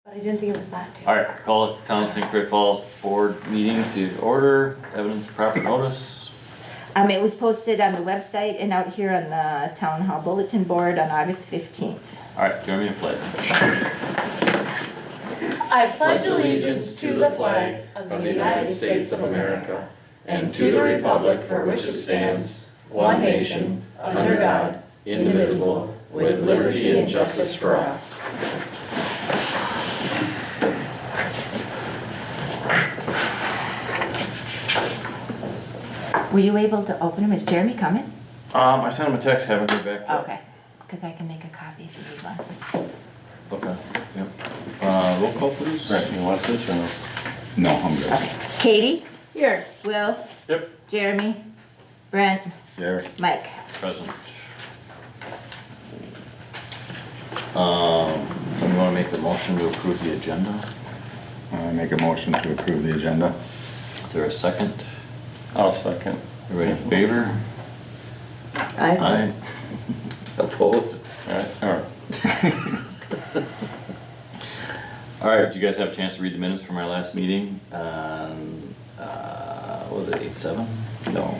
But I didn't think it was that too. All right, call it Town of St. Croix Falls Board meeting to order, evidence of proper notice. It was posted on the website and out here on the Town Hall Bulletin Board on August 15th. All right, join me in pledge. I pledge allegiance to the flag of the United States of America and to the republic for which it stands, one nation, under God, indivisible, with liberty and justice for all. Were you able to open them? Is Jeremy coming? I sent him a text, haven't heard back yet. Okay, because I can make a copy if you need one. Okay, yep. Roll call please. Brent, you want this or no? No, I'm good. Okay. Katie? Here. Will? Yep. Jeremy? Brent? Jerry. Mike? Present. Somebody wanna make a motion to approve the agenda? I make a motion to approve the agenda. Is there a second? I'll second. Everybody in favor? Aye. Opposed? Alright. All right, did you guys have a chance to read the minutes from our last meeting? What was it, 8/7? No.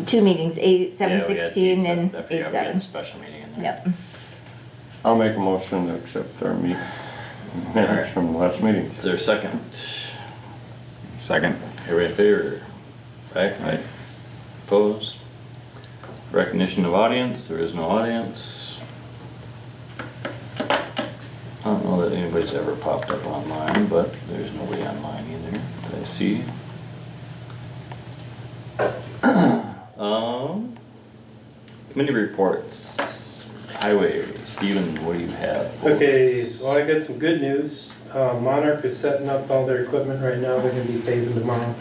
2 meetings, 8, 7, Yeah, we had 16, 8/7. and I forgot 8, we had 7. a special meeting in there. Yep. I'll make a motion to accept our minutes from the last meeting. Is there a second? Second. Everybody in favor? Aye. Opposed? Recognition of audience, there is no audience. I don't know that anybody's ever popped up online, but there's nobody online either that I see. Committee reports, highway, Stephen, what do you have? for Okay, us? well, I got some good news. Monarch is setting up all their equipment right now. They're gonna be paving tomorrow.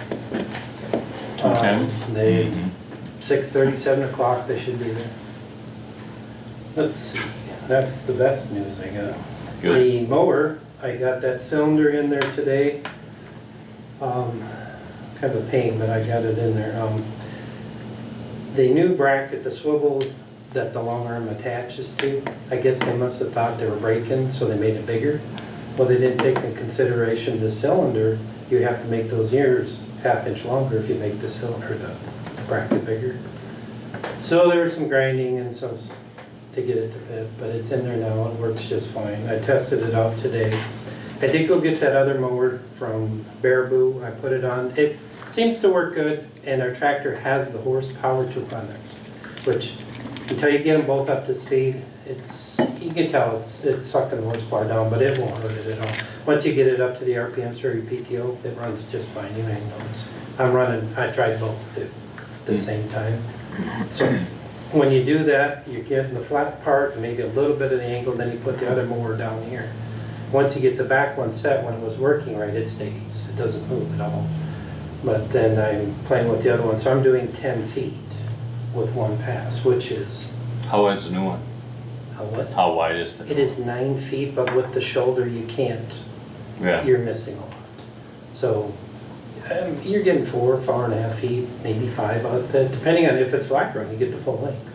Okay. They, Mhm. 6:30, 7 o'clock, they should be there. Let's see, that's the best news I got. Good. The mower, I got that cylinder in there today. Kind of a pain, but I got it in there. The new bracket, the swivel that the long arm attaches to, I guess they must have thought they were breaking, so they made it bigger. Well, they didn't take into consideration the cylinder. You have to make those ears half-inch longer if you make the cylinder, the bracket bigger. So there was some grinding and some to get it to fit, but it's in there now. It works just fine. I tested it out today. I did go get that other mower from Baraboo. I put it on. It seems to work good, and our tractor has the horsepower to run it, which until you get them both up to speed, you can tell it's sucking the horsepower down, but it won't hurt it at all. Once you get it up to the RPMs for your PTO, it runs just fine. You ain't notice. I tried both at the same time. So when you do that, you're getting the flat part and maybe a little bit of the angle, then you put the other mower down here. Once you get the back one set, when it was working right, it stays. It doesn't move at all. But then I'm playing with the other one, so I'm doing 10 feet with one pass, which is, How wide is the new one? what? How wide is the new It is 9 feet, but with the shoulder, you can't, Yeah. you're missing a lot. So you're getting 4.5 feet, maybe 5 out of it, depending on if it's flat run, you get the full length.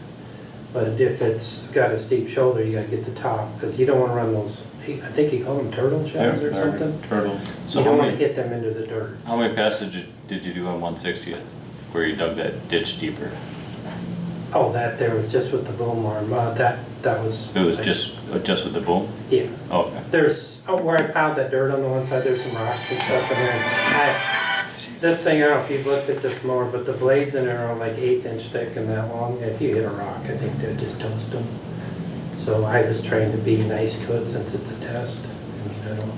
But if it's got a steep shoulder, you gotta get the top, because you don't wanna run those, I think you call them turtle shells or something. Turtles. So You how don't wanna many, hit them into the dirt. how many passes did you do on 160th, where you dug that ditch deeper? Oh, that there was just with the boom arm, that was. It was just with the boom? Yeah. Oh, okay. There's, where I piled that dirt on the one side, there's some rocks and stuff in there. This thing, I don't know if you've looked at this more, but the blades in there are like 1/8 inch thick and that long. If you hit a rock, I think they'd just toast them. So I was trying to be nice to it since it's a test. I mean, I don't,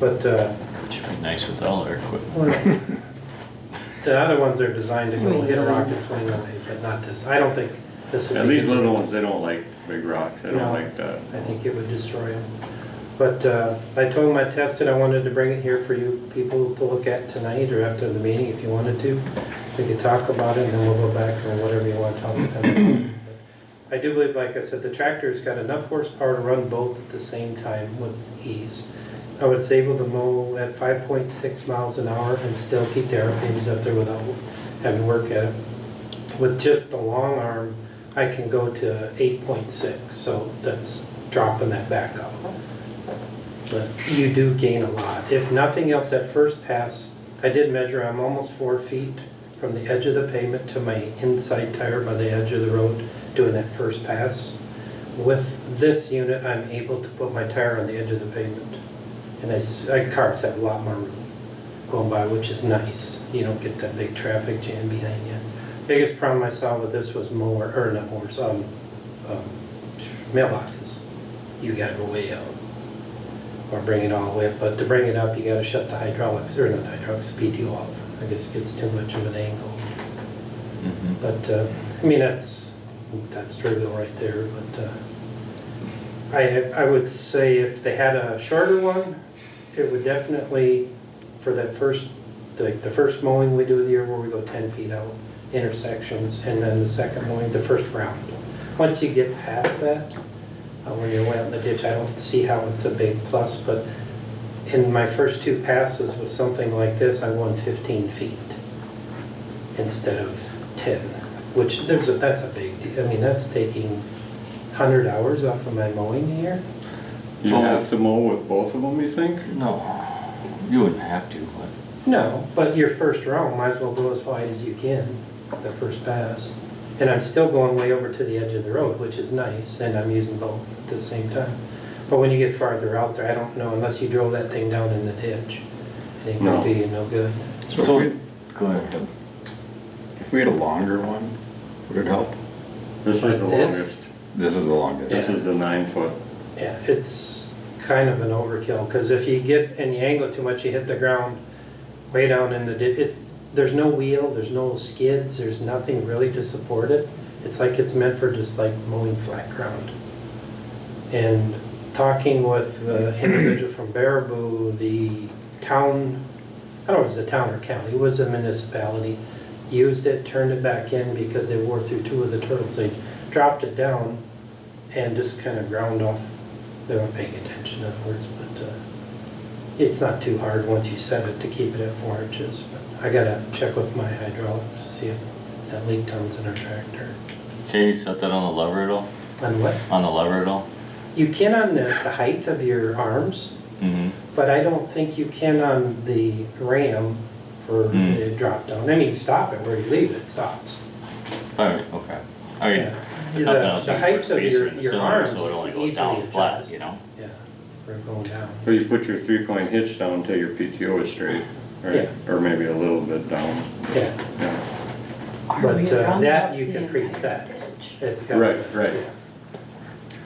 but, Should be nice with all our equipment. well, the other ones are designed to go hit a rock and swing away, but not this. I don't think this would Yeah, be. these little ones, they don't like big rocks. They No. don't like that. I think it would destroy them. But I told them I tested, I wanted to bring it here for you people to look at tonight or after the meeting if you wanted to. We could talk about it and then we'll go back or whatever you want to talk about. I do believe, like I said, the tractor's got enough horsepower to run both at the same time with ease. I was able to mow at 5.6 miles an hour and still keep the RPMs up there without having to work at it. With just the long arm, I can go to 8.6, so that's dropping that back up. But you do gain a lot. If nothing else, that first pass, I did measure, I'm almost 4 feet from the edge of the pavement to my inside tire by the edge of the road, doing that first pass. With this unit, I'm able to put my tire on the edge of the pavement. And cars have a lot more room going by, which is nice. You don't get that big traffic jam behind you. Biggest problem I saw with this was mailboxes. You gotta go way out. Or bring it all the way up, but to bring it up, you gotta shut the hydraulics, or not the hydraulics, PTO off. I guess it gets too much of an angle. But, I mean, that's trivial right there, but I would say if they had a shorter one, it would definitely, for that first, the first mowing we do of the year where we go 10 feet out, intersections, and then the second mowing, the first round. Once you get past that, when you're way out in the ditch, I don't see how it's a big plus, but in my first 2 passes with something like this, I won 15 feet instead of 10, which that's a big deal. I mean, that's taking 100 hours off of my mowing a year. You have to mow with both of them, you think? No, you wouldn't have to, but. No, but your first round might as well go as wide as you can, the first pass. And I'm still going way over to the edge of the road, which is nice, and I'm using both at the same time. But when you get farther out there, I don't know, unless you drove that thing down in the ditch, it ain't gonna do you no good. So, go ahead. If we had a longer one, would it help? This is the Like this? longest. This is the longest. This is the 9 foot. Yeah, it's kind of an overkill, because if you get, and you angle too much, you hit the ground way down in the ditch. There's no wheel, there's no skids, there's nothing really to support it. It's like it's meant for just like mowing flat ground. And talking with the individual from Baraboo, the town, I don't know if it was the town or county, it was a municipality, used it, turned it back in because they wore through 2 of the turtles. They dropped it down and just kind of ground off. They weren't paying attention, in other words, but it's not too hard once you set it to keep it at 4 inches. But I gotta check with my hydraulics to see if that leak comes in our tractor. Can you set that on the lever at all? On what? On the lever at all? You can on the height of your arms, but I don't think you can on the ram for the drop down. I mean, stop it where you leave it, it stops. Alright, okay. I mean, Yeah. nothing else, The you height put of spacer in the your cylinder arms, so it only you goes down easily flat, adjust. you know? Yeah, for going down. So you put your 3-point hitch down until your PTO is straight, right? Yeah. Or maybe a little bit down. Yeah, Yeah. but that you can preset. It's got. Right. Yeah.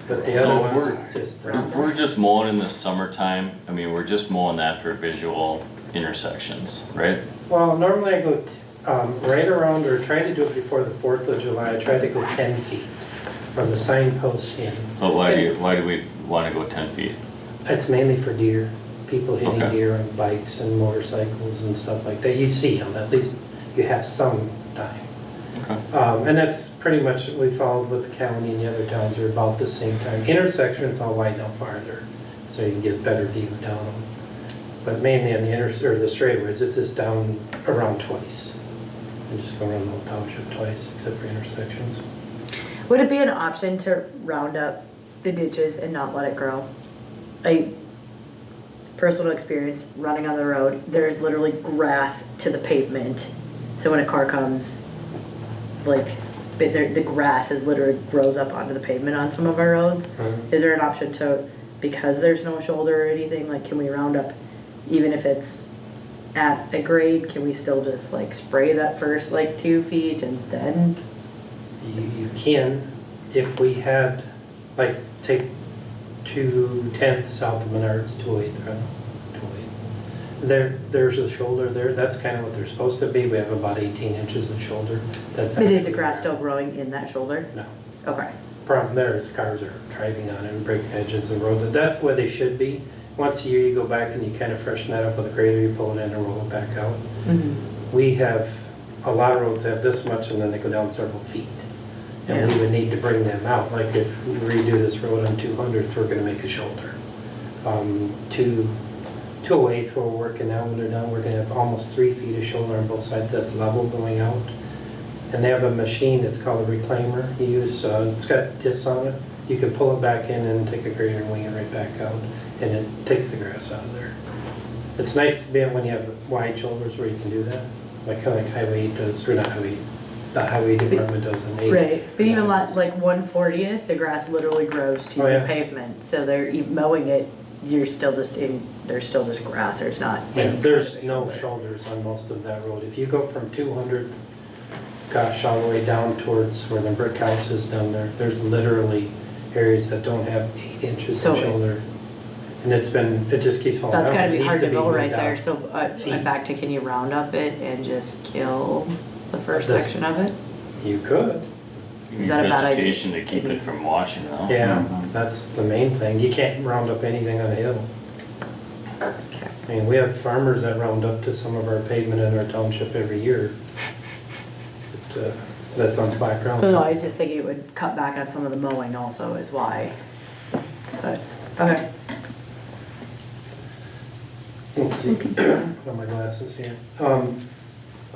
But the So other if ones, we're- it's just. If we're just mowing in the summertime, I mean, we're just mowing that for visual intersections, right? Well, normally I go right around, or try to do it before the 4th of July, I try to go 10 feet from the signpost in. But why do we wanna go 10 feet? It's mainly for deer, people hitting Okay. deer on bikes and motorcycles and stuff like that. You see them, at least you have some time. Okay. And that's pretty much what we followed with the county and the other towns are about the same time. Intersections, I'll widen out farther, so you can get a better view down them. But mainly on the the straightaways, it's just down around twice. And just go around the whole township twice, except for intersections. Would it be an option to round up the ditches and not let it grow? Personal experience, running on the road, there's literally grass to the pavement. So when a car comes, the grass is literally grows up onto the pavement on some of our roads. Mhm. Is there an option to, because there's no shoulder or anything, like can we round up, even if it's at a grade, can we still just like spray that first 2 feet and then? You can, if we had, take 2/10 south of Menards, 2/8, I don't know, 2/8. There's a shoulder there, that's kind of what they're supposed to be, we have about 18 inches of shoulder. That's But is the actually- grass still growing in that shoulder? No. Okay. Problem there is cars are driving on it and breaking edges and roads, that's where they should be. Once a year you go back and you kind of freshen that up with a grader, you pull it in and roll it back out. We have, a lot of roads have this much and then they go down several feet. And we would need to bring them out, like if we redo this road on 200th, we're gonna make a shoulder. 208th, where we're working now, when they're done, we're gonna have almost 3 feet of shoulder on both sides, that's level going out. And they have a machine, it's called a reclaimer, you use, it's got discs on it, you can pull it back in and take a grader and wing it right back out, and it takes the grass out of there. It's nice to be able when you have wide shoulders where you can do that, like Highway 8 does, or not Highway 8, the Highway Department does in 8. Right, but even like 140th, the grass literally grows to Oh, yeah. the pavement, so they're even mowing it, there's still just grass, there's not Yeah, any. there's kind of a no shoulder. shoulders on most of that road. If you go from 200th, gosh, all the way down towards where the brick house is down there, there's literally areas that don't have 8 inches of So- shoulder. And it just keeps falling down. That's gotta It be needs hard to mow moved right there, out. so Feet. I'm back to, can you round up it and just kill the first This- section of it? You could, Is that a bad idea? Vegetation to keep it from washing though. yeah, that's the main thing. You can't round up anything on a hill. Okay. I mean, we have farmers that round up to some of our pavement in our township every year. That's on flat ground. No, I was just thinking it would cut back on some of the mowing also is why. But, okay. Let's see, put on my glasses here.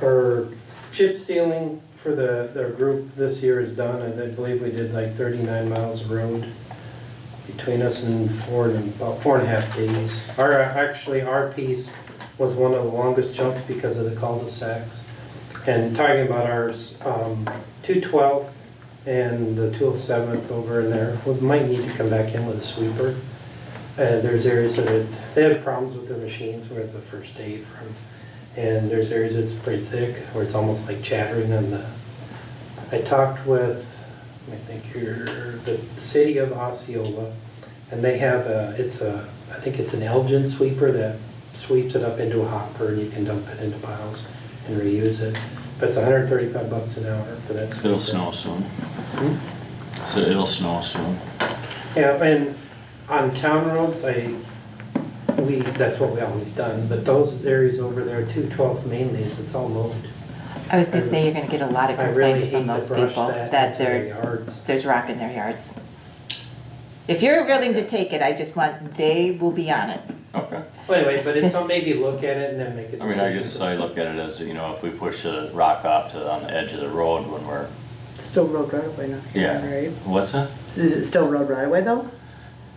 Our chip sealing for their group this year is done, and I believe we did like 39 miles of road between us in about 4.5 days. Actually, our piece was one of the longest chunks because of the cul-de-sacs. And talking about ours, 212th and the 207th over in there, we might need to come back in with a sweeper. There's areas that they have problems with their machines where the first day from, and there's areas that's pretty thick where it's almost like chattering on the. I talked with, I think here, the city of Osceola, and they have I think it's an Elgin sweeper that sweeps it up into a hopper and you can dump it into piles and reuse it. But it's $135 an hour for that sweeper. It'll snow soon. So it'll snow soon. Yeah, and on town roads, that's what we always done, but those areas over there, 212 mainlays, it's all mowed. I was gonna say, you're gonna get a lot of I really complaints hate from to those brush people that that into their there, yards. there's rock in their yards. If you're willing to take it, I just want, they will be on it. Okay. Well, anyway, but it's, maybe look at it and then make a I decision. mean, I guess I look at it as, you know, if we push a rock off on the edge of the road when we're, Still road right away now, yeah. right? What's that? Is it still road right away though?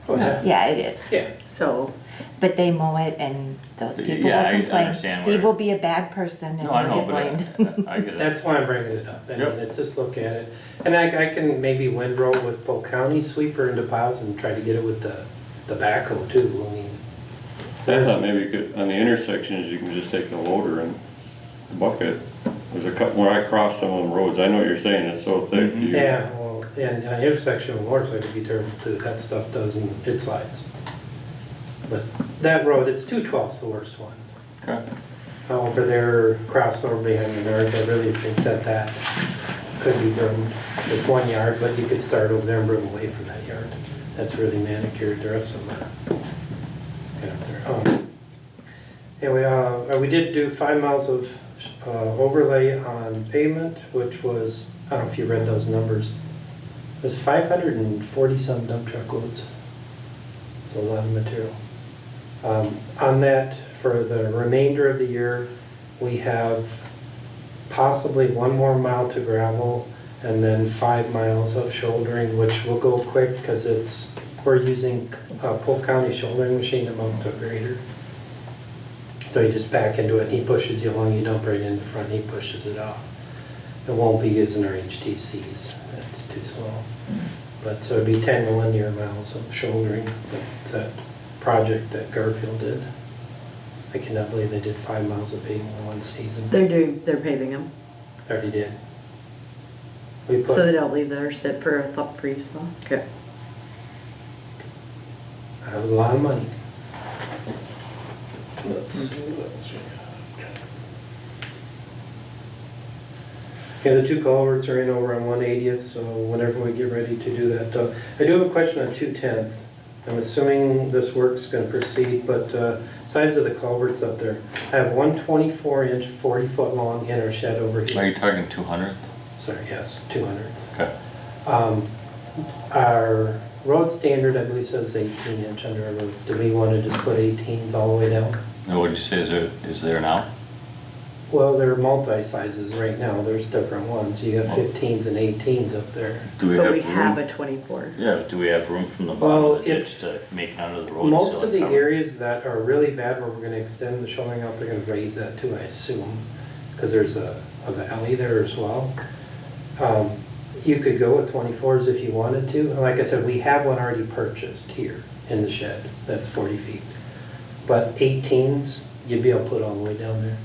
Go ahead. Yeah, it is. Yeah, So, But they mow it and those people Yeah, will I complain. understand Steve where- will be a bad person and No, I he'll know, get but blamed. I get it. that's why I'm bringing it up. I mean, Yep. it's just look at it. And I can maybe windrow with Polk County sweeper into piles and try to get it with the backhoe too. I mean, I thought maybe you could, on the intersections, you can just take the loader and bucket. There's a couple, where I crossed some of them roads, I know what you're saying, it's so thick. Mhm. you- yeah, well, and intersection of motorcycle would be terrible too. That stuff doesn't, it slides. But that road, it's 212's the worst one. Okay. Over there, crossed over behind the yards, I really think that could be broomed with 1 yard, but you could start over there and broom away from that yard. That's really manicured, the rest of them are kind of there. Anyway, we did do 5 miles of overlay on pavement, which was, I don't know if you read those numbers, it was 540 some dump truck loads. It's a lot of material. On that, for the remainder of the year, we have possibly 1 more mile to gravel and then 5 miles of shouldering, which will go quick because we're using a Polk County shouldering machine that mounts to a grader. So you just back into it and he pushes you along, you dump right in the front, he pushes it off. It won't be using our HTCs, that's too small. But so it'd be 10 linear miles of shouldering. It's that project that Garfield did. I cannot believe they did 5 miles of paving in one season. they're paving them, Already did. We so they put, don't leave there, sit for a thought freeze though? Okay. that was a lot of money. Let's see what else we got. Yeah, the 2 culverts are in over on 180th, so whenever we get ready to do that. I do have a question on 210th. I'm assuming this work's gonna proceed, but size of the culverts up there. I have 1 24-inch, 40-foot long inner shed over Are here. you talking 200? Sorry, yes, 200th. Okay. Our road standard, I believe, says 18-inch under our roads. Do we want to just put 18s all the way down? Now, what did you say, is there now? Well, they're multi-sizes right now, there's different ones, you got 15s and 18s up there. Do we But have we have room? a 24. Yeah, do we have room from the Well, bottom of the ditch to make it onto the road? and Most still of the cover? areas that are really bad where we're gonna extend the shoveling out, they're gonna raise that too, I assume, because there's a alley there as well. You could go with 24s if you wanted to, and like I said, we have one already purchased here in the shed, that's 40 feet. But 18s, you'd be able to put all the way down there.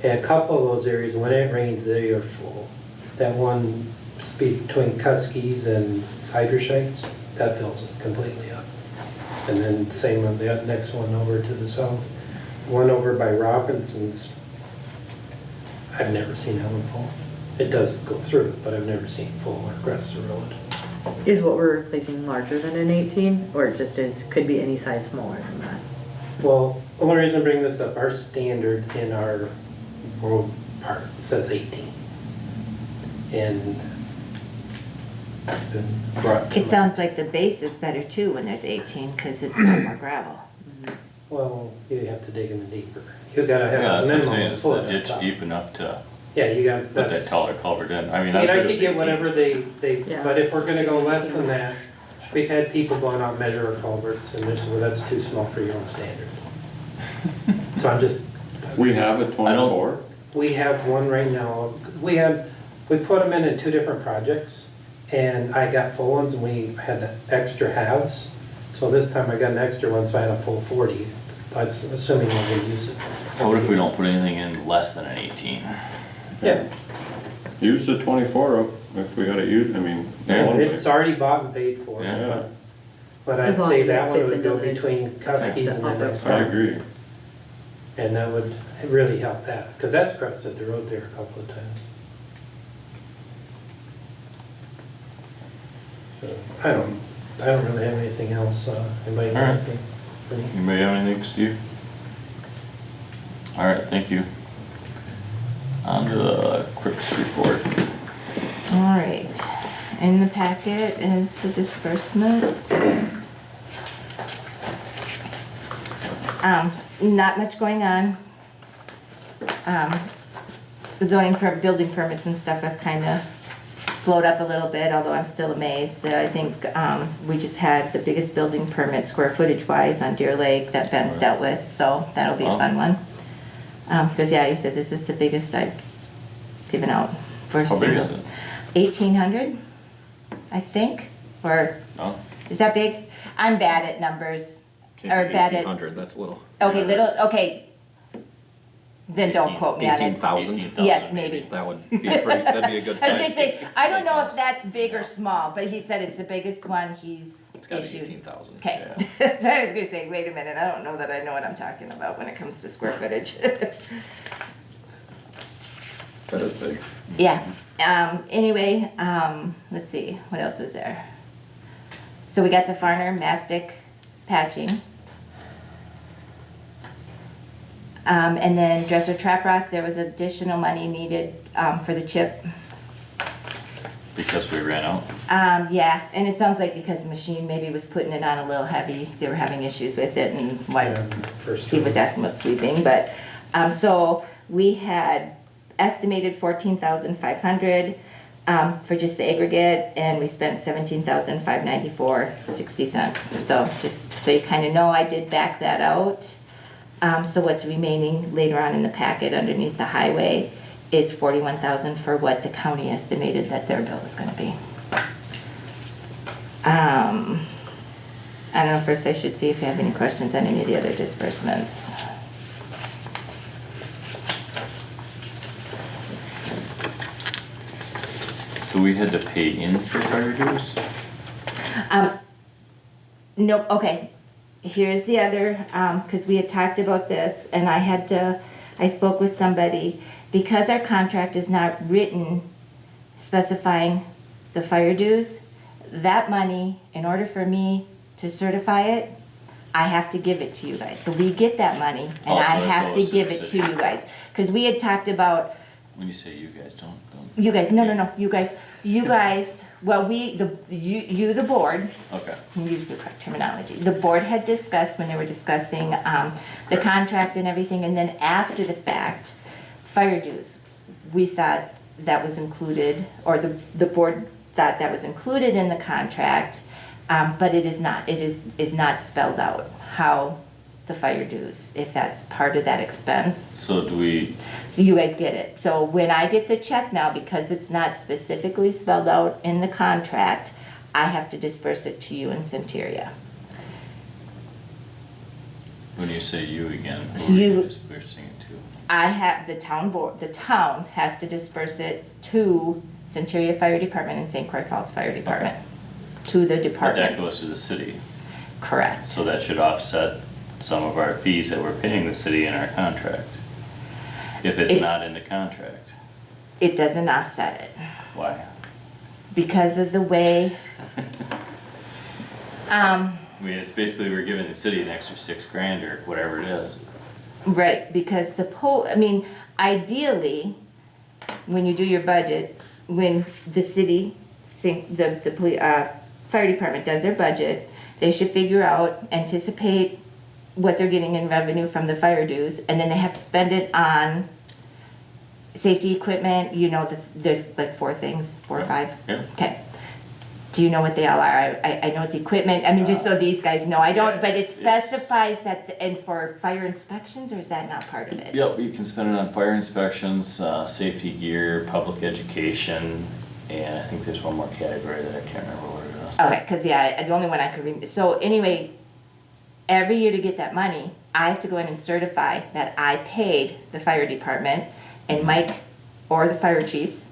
And a couple of those areas, when it rains, they are full. That one between Kuskies and Hydroshites, that fills it completely up. And then same on the next one over to the south. One over by Robinson's, I've never seen that one full. It does go through, but I've never seen it full across the road. Is what we're replacing larger than an 18, or it just could be any size smaller than that? Well, the only reason I bring this up, our standard in our road part says 18. And it's been brought to It sounds like the base is better too when there's 18, because it's not more gravel. Well, you have to dig them deeper. You gotta Yeah, have a that's what I'm minimum saying, of is foot the on ditch top. deep enough to Yeah, you got, put that that's, taller culvert in? I mean, I I'm mean, I good could with get 18. whatever they, Yeah. but if we're gonna go less than that, we've had people going out and measure our culverts and this, well, that's too small for your own standard. So I'm just, We have a 24? we have one right now, we put them in two different projects, and I got full ones, and we had extra halves. So this time I got an extra one, so I had a full 40, that's assuming we're gonna use it. What if we don't put anything in less than an 18? Yeah, Use the 24 up if we gotta use, I mean, Yeah. one way. it's already bought and paid for, Yeah. but I'd As long say as it that one fits would go into the- between Kuskies and the upper next I one. agree. And that would really help that, because that's crusted the road there a couple of times. So, I don't really have anything else, anybody got All right. anything for me? Anybody have anything, Steve? All right, thank you. On to the clerk's report. All right, in the packet is the disbursements. Not much going on. Building permits and stuff have kind of slowed up a little bit, although I'm still amazed. I think we just had the biggest building permit square footage wise on Deer Lake that Ben's dealt with, so that'll be a fun one. Because yeah, you said this is the biggest I've given out for a How big single. is it? 1,800, I think, or No? is that big? I'm bad at numbers, or bad at, 1,800, that's little. okay, Yeah, little, okay. Then don't quote me on it. 18,000? 18,000 Yes, maybe. That would be that'd be a good I was gonna size. say, I don't know if that's big or small, but he said it's the biggest one he's It's gotta be issued. 18,000. Okay, so I was gonna say, wait a minute, I don't know that I know what I'm talking about when it comes to square footage. That is big. Yeah, anyway, let's see, what else was there? So we got the Farner mastic patching. And then Dresser Trap Rock, there was additional money needed, for the chip. Because we ran out. Yeah, and it sounds like because the machine maybe was putting it on a little heavy, they were having issues with it and why First Steve was asking about sweeping, but, so we had estimated 14,500, for just the aggregate, and we spent 17,594.60 cents. So just so you kind of know, I did back that out. So what's remaining later on in the packet underneath the highway is 41,000 for what the county estimated that their bill was gonna be. I don't know, first I should see if you have any questions on any of the other disbursements. So we had to pay in for fire dues? Nope, okay. Here's the other, because we had talked about this, and I spoke with somebody, because our contract is not written specifying the fire dues, that money, in order for me to certify it, I have to give it to you guys. So we get that money, and Oh, so I it have to goes to give the it to city. you guys. Because we had talked about, When you say you guys, don't. you guys, no, you guys, well, you, the board, Okay. use the correct terminology. The board had discussed when they were discussing the contract and everything, and then after the fact, fire dues. We thought that was included, or the board thought that was included in the contract, but it is not. It is not spelled out how the fire dues, if that's part of that expense. So do we, So you guys get it. So when I get the check now, because it's not specifically spelled out in the contract, I have to disperse it to you in Centuria. when you say you again, who are you dispersing it to? I have the town board, the town has to disperse it to Centuria Fire Department and St. Croix Falls Fire Department, to the But departments. that goes to the city, Correct. so that should offset some of our fees that we're paying the city in our contract. If it's It- not in the contract, It doesn't offset it why? because of the way, I mean, it's basically we're giving the city an extra $6,000 or whatever it is. right, because ideally, when you do your budget, when the city, fire department does their budget, they should figure out, anticipate what they're getting in revenue from the fire dues, and then they have to spend it on safety equipment, there's like 4 things, 4 or 5? Yeah. Okay. Do you know what they all are? I know it's equipment, I mean, just so these guys know, I don't, Yeah, but it it's- specifies that, and for fire inspections, or is that not part of it? Yep, you can spend it on fire inspections, safety gear, public education, and I think there's one more category that I can't remember what it is. Okay, because the only one I could read, so anyway, every year to get that money, I have to go in and certify that I paid the fire department, and Mike, or the fire chiefs,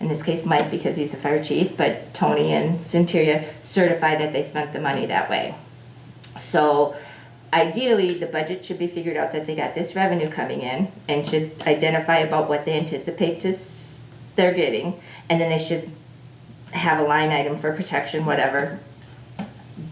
in this case Mike because he's the fire chief, but Tony and Centuria certify that they spent the money that way. So ideally, the budget should be figured out that they got this revenue coming in and should identify about what they anticipate they're getting, and then they should have a line item for protection, whatever.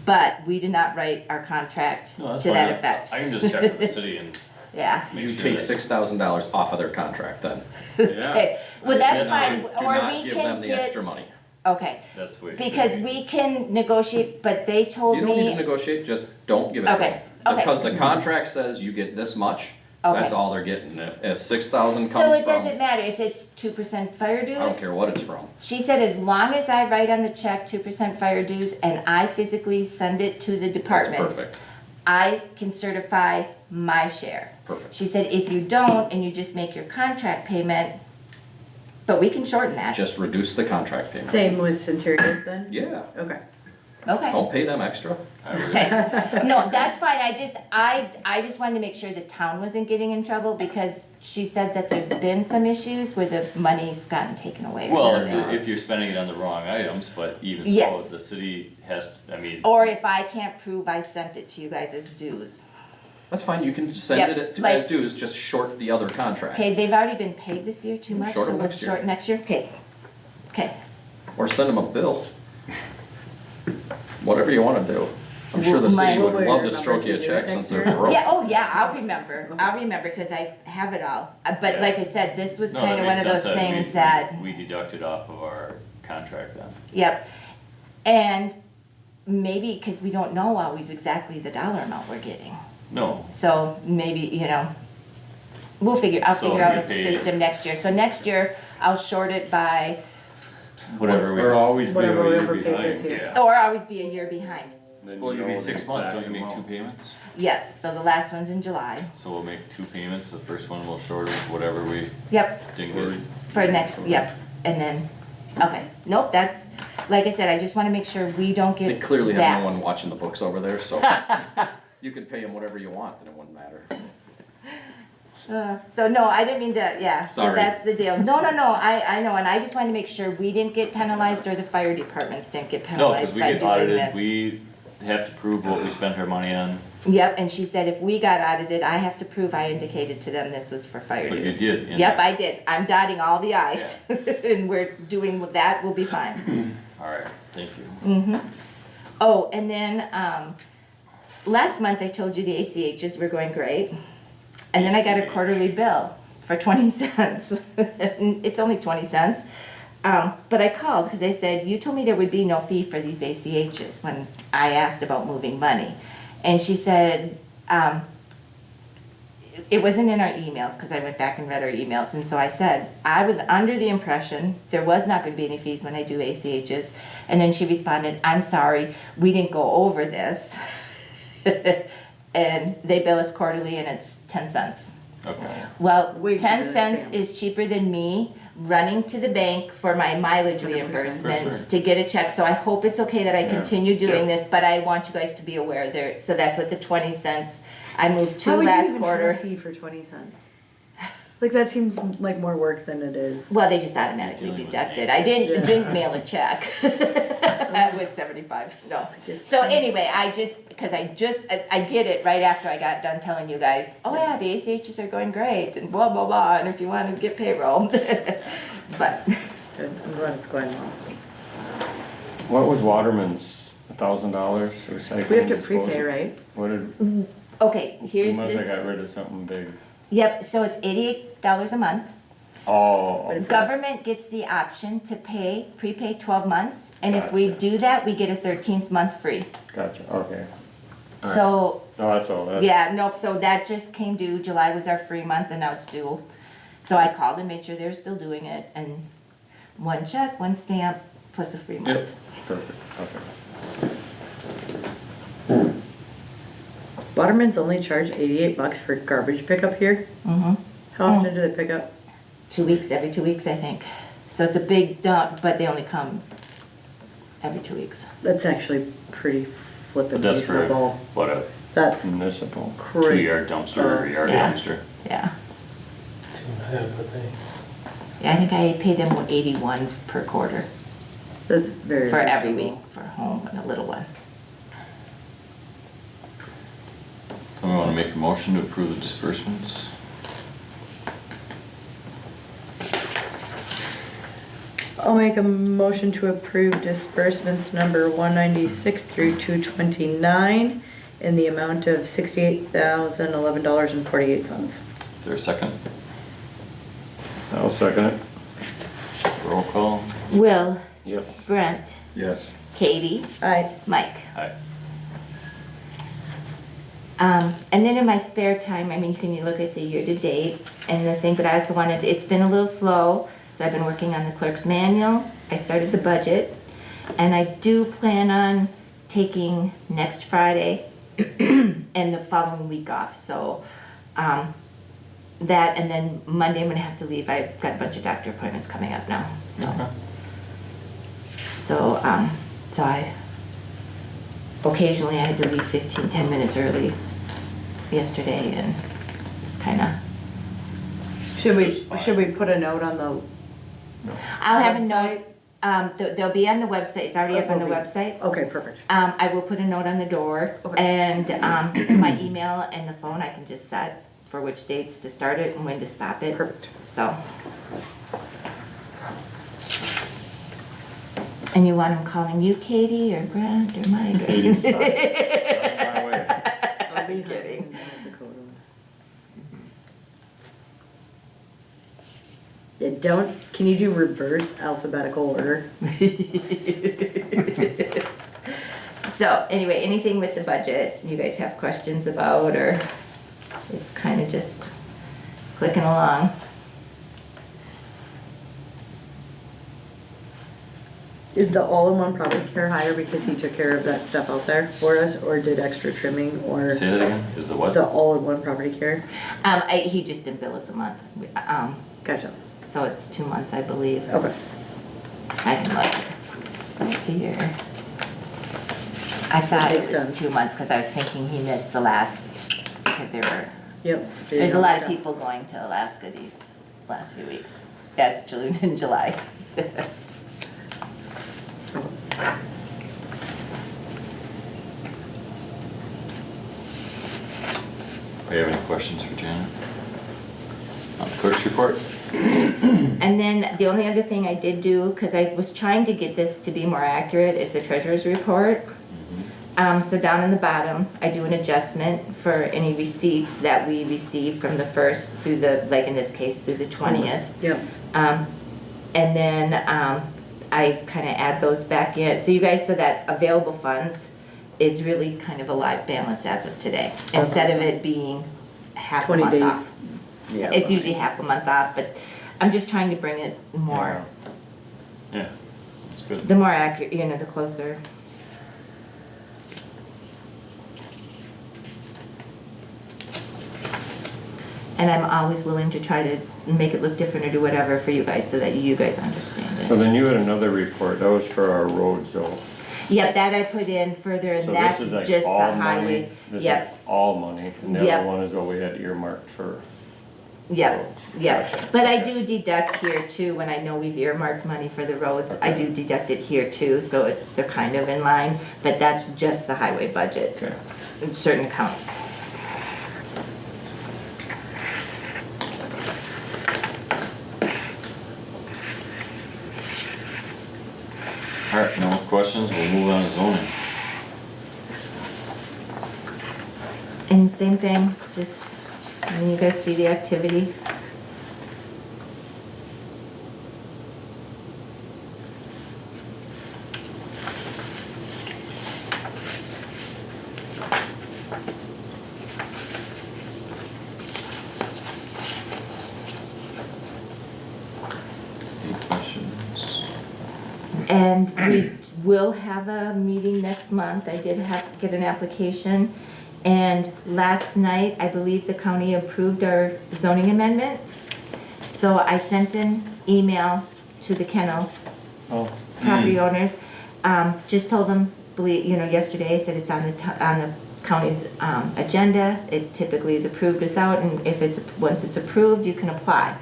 But we did not write our contract No, that's to that fine. effect. I can just check with the city and Yeah. make You sure take that- $6,000 off of their contract then. Okay, well, that's Do fine, not- or Do not we give can them the get. extra money. Okay, That's the way it should because be. we can negotiate, but they told You don't need to me, negotiate, just don't give it to Okay, them. okay. Because the contract says you get this much, Okay. that's all they're getting. If 6,000 comes so it from, doesn't matter if it's 2% fire dues? I don't care what it's from. She said as long as I write on the check 2% fire dues and I physically send it to the That's departments, perfect, I can certify my share. perfect. She said if you don't and you just make your contract payment, but we can shorten that. Just reduce the contract payment. Same with Centurias then? Yeah, Okay. Okay. don't pay them extra. I would- Okay. No, that's fine. I just wanted to make sure the town wasn't getting in trouble because she said that there's been some issues where the money's gotten taken away or Well, something. if you're spending it on the wrong items, but even so, Yes. the city has, I mean, Or if I can't prove I sent it to you guys as dues. That's fine, you can send Yep, it like- as dues, just short the other contract. Okay, they've already been paid this year too much, Short so them we'll next year. short next year? Okay. Okay. Or send them a bill. Whatever you wanna do. I'm sure the My- city would Will we love to remember stroke to you a do check it since next they're year? broke. Yeah, oh yeah, I'll remember because I have it all. But Yeah. like I said, this was no, kind that of makes one of those sense that things that, we deduct it off of our contract then. yep. And maybe, because we don't know always exactly the dollar amount we're getting. No, So maybe, I'll So figure out we the pay- system next year. So next year, I'll short it by, whatever Or we, always be a Whatever we year ever paid this behind. year. yeah. or always be a year behind. Then Well, you you'll be know 6 the months, exact don't you make 2 amount. payments? Yes, so the last one's in July. So we'll make 2 payments, the first one we'll short of whatever we Yep, didn't get. for next, yep. And then, okay, nope, that's, like I said, I just want to make sure we don't They get clearly have no one zapped. watching the books over there, so you could pay them whatever you want, then it wouldn't matter. So no, I didn't mean to, yeah, so Sorry. that's the deal. No, I know, and I just wanted to make sure we didn't get penalized or the fire departments didn't get No, penalized because we by get doing audited, this. we have to prove what we spent our money on, Yep, and she said if we got audited, I have to prove I indicated to them this was for fire but you dues. did. in- Yep, I did. I'm dotting all the i's, and we're doing with that, we'll be fine. Alright, thank you. Oh, and then, last month I told you the ACHs were going great. And then I got a ACH. quarterly bill for 20 cents. It's only 20 cents. But I called because they said, you told me there would be no fee for these ACHs when I asked about moving money. And she said, it wasn't in our emails, because I went back and read our emails, and so I said, I was under the impression there was not gonna be any fees when I do ACHs, and then she responded, I'm sorry, we didn't go over this. And they bill us quarterly and it's 10 cents. Okay. Well, Way 10 cheaper than cents Sam. is cheaper than me running to the bank for my mileage 100%. reimbursement For sure. to get a check. So I hope it's okay that I Yeah. continue doing Yeah. this, but I want you guys to be aware there. So that's what the 20 cents, I moved How two would you last even have quarter. a fee for 20 cents? Like, that seems like more work than it is. Well, they just automatically Dealing with deduct it. bank. I didn't, Yeah. didn't mail a check. That was 75, no. Just- So anyway, I get it right after I got done telling you guys, oh yeah, the ACHs are going great and blah, blah, blah, and if you want to get payroll. But, Good, I'm glad it's going well. What was Waterman's, $1,000 recycling? We have to disposal? prepay, right? What did, okay, we here's must have the, got rid of something big. yep, so it's $88 a month. Oh, okay. Government gets the option to prepay 12 months, and if we Gotcha. do that, we get a 13th month free. Gotcha, okay. Alright. So No, that's all, that's. yeah, nope, so that just came due, July was our free month and now it's due. So I called and made sure they're still doing it, and one check, one stamp, plus a free Yep, month. perfect, okay. Waterman's only charge 88 bucks for garbage pickup here. Mm-hmm. How often do they pick up? 2 weeks, every 2 weeks, I think. So it's a big dump, but they only come every 2 weeks. That's actually pretty But flippin' that's for, reasonable. what, a That's Municipal. crazy. 2-yard dumpster or a yard Yeah. dumpster? Yeah. 2.5, I think. Yeah, I think I paid them 81 per quarter That's very for every reasonable. week for home and a little one. Someone wanna make a motion to approve the disbursements? I'll make a motion to approve disbursements number 196 through 229 in the amount of $68,011.48. Is there a second? I'll second it. Roll call? Will, Yes. Brent, Yes. Katie, Aye. Mike. Aye. And then in my spare time, I mean, you can look at the year-to-date and the thing, but I also wanted, it's been a little slow, so I've been working on the clerk's manual. I started the budget, and I do plan on taking next Friday and the following week off, so, that, and then Monday I'm gonna have to leave. I've got a bunch of doctor appointments coming up now, so. Okay. So, so occasionally I had to leave 10 minutes early yesterday and just kinda, Should we put a note on the, I'll have a Website? note, they'll be on the website, it's already up on the Okay. website. okay, perfect. I will put a note on the door Okay. and, my email and the phone, I can just set for which dates to start it and when to stop it. Perfect. So. And you want them calling you Katie or Brent or Mike? or- Katie's fine. Send my way. I'll be kidding. hunting North Dakota. Yeah, can you do reverse alphabetical order? So anyway, anything with the budget you guys have questions about, or it's kind of just clicking along? Is the all-in-one property care higher because he took care of that stuff out there for us, or did extra trimming, or Say that again, is the what? the all-in-one property care? He just didn't bill us a month, Gotcha. so it's 2 months, I believe. Okay. I can look right here. I thought it Makes was sense. 2 months because I was thinking he missed the last, because Yep. there's a lot of people going to Alaska these last few weeks. Yeah, it's June and July. Do you have any questions for Janet? On the clerk's report? And then the only other thing I did do, because I was trying to get this to be more accurate, is the treasurer's report. So down in the bottom, I do an adjustment for any receipts that we receive from the 1st through the, like in this case, through the 20th. Yep. And then I kind of add those back in. So you guys, so that available funds is really kind of a live balance as of today, instead of it being half a 20 month days. off. Yeah. It's usually half a month off, but I'm just trying to bring it more, Yeah, that's good. the more accurate, the closer. And I'm always willing to try to make it look different or do whatever for you guys so that you guys understand So it. then you had another report, that was for our roads though. Yep, that I put in further, So and this that's is like just the all highway. money. This is Yep, all money, and the Yep. other one is what we had earmarked for. yep, yep. Gotcha. But I Okay. do deduct here too, when I know we've earmarked money for the roads, I do deduct it here too, so they're kind of in line, but that's just the highway budget, Okay. in certain accounts. All right, no more questions, we'll move on to zoning. And same thing, just, when you guys see the activity. Any questions? And we will have a meeting next month. I did get an application. And last night, I believe the county approved our zoning amendment. So I sent an email to the kennel Oh, property owners. Just told them, yesterday, I said it's on the county's agenda. It typically is approved without, and once it's approved, you can apply.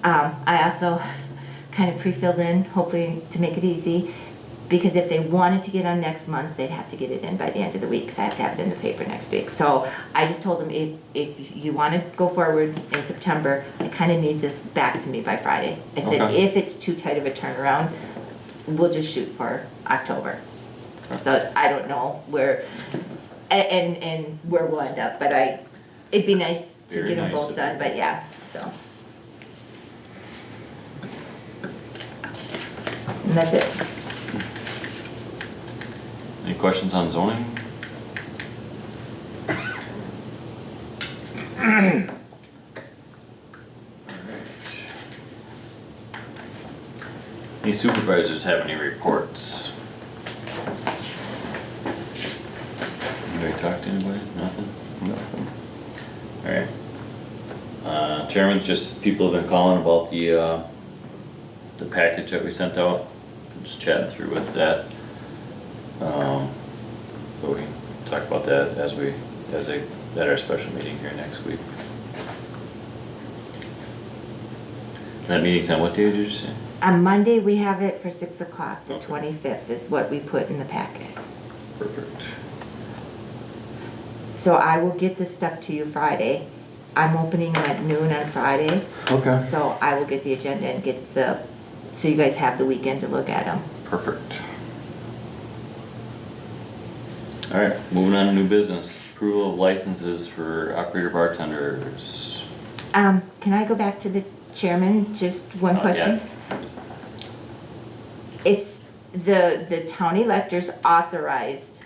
I also kind of pre-filled in, hopefully to make it easy, because if they wanted to get on next month, they'd have to get it in by the end of the week, so I have to have it in the paper next week. So I just told them, if you want to go forward in September, I kind of need this back to me by Friday. I said, Okay. if it's too tight of a turnaround, we'll just shoot for October. So I don't know where, and where we'll end up, but it'd be nice to Very get them nice both of done, you. but yeah, so. And that's it. Any questions on zoning? Any supervisors have any reports? Anybody talk to anybody? Nothing? nothing. Alright. Chairman, just people have been calling about the package that we sent out. Just chatting through with that. But we can talk about that at our special meeting here next week. That meeting's on what day did you say? On Monday, we have it for 6 o'clock, the Okay. 25th is what we put in the packet. Perfect. So I will get this stuff to you Friday. I'm opening them at noon on Friday. Okay. So I will get the agenda and so you guys have the weekend to look at them. Perfect. Alright, moving on to new business. Approval of licenses for operator bartenders. Can I go back to the chairman, just one question? Yeah. It's, the town electors authorized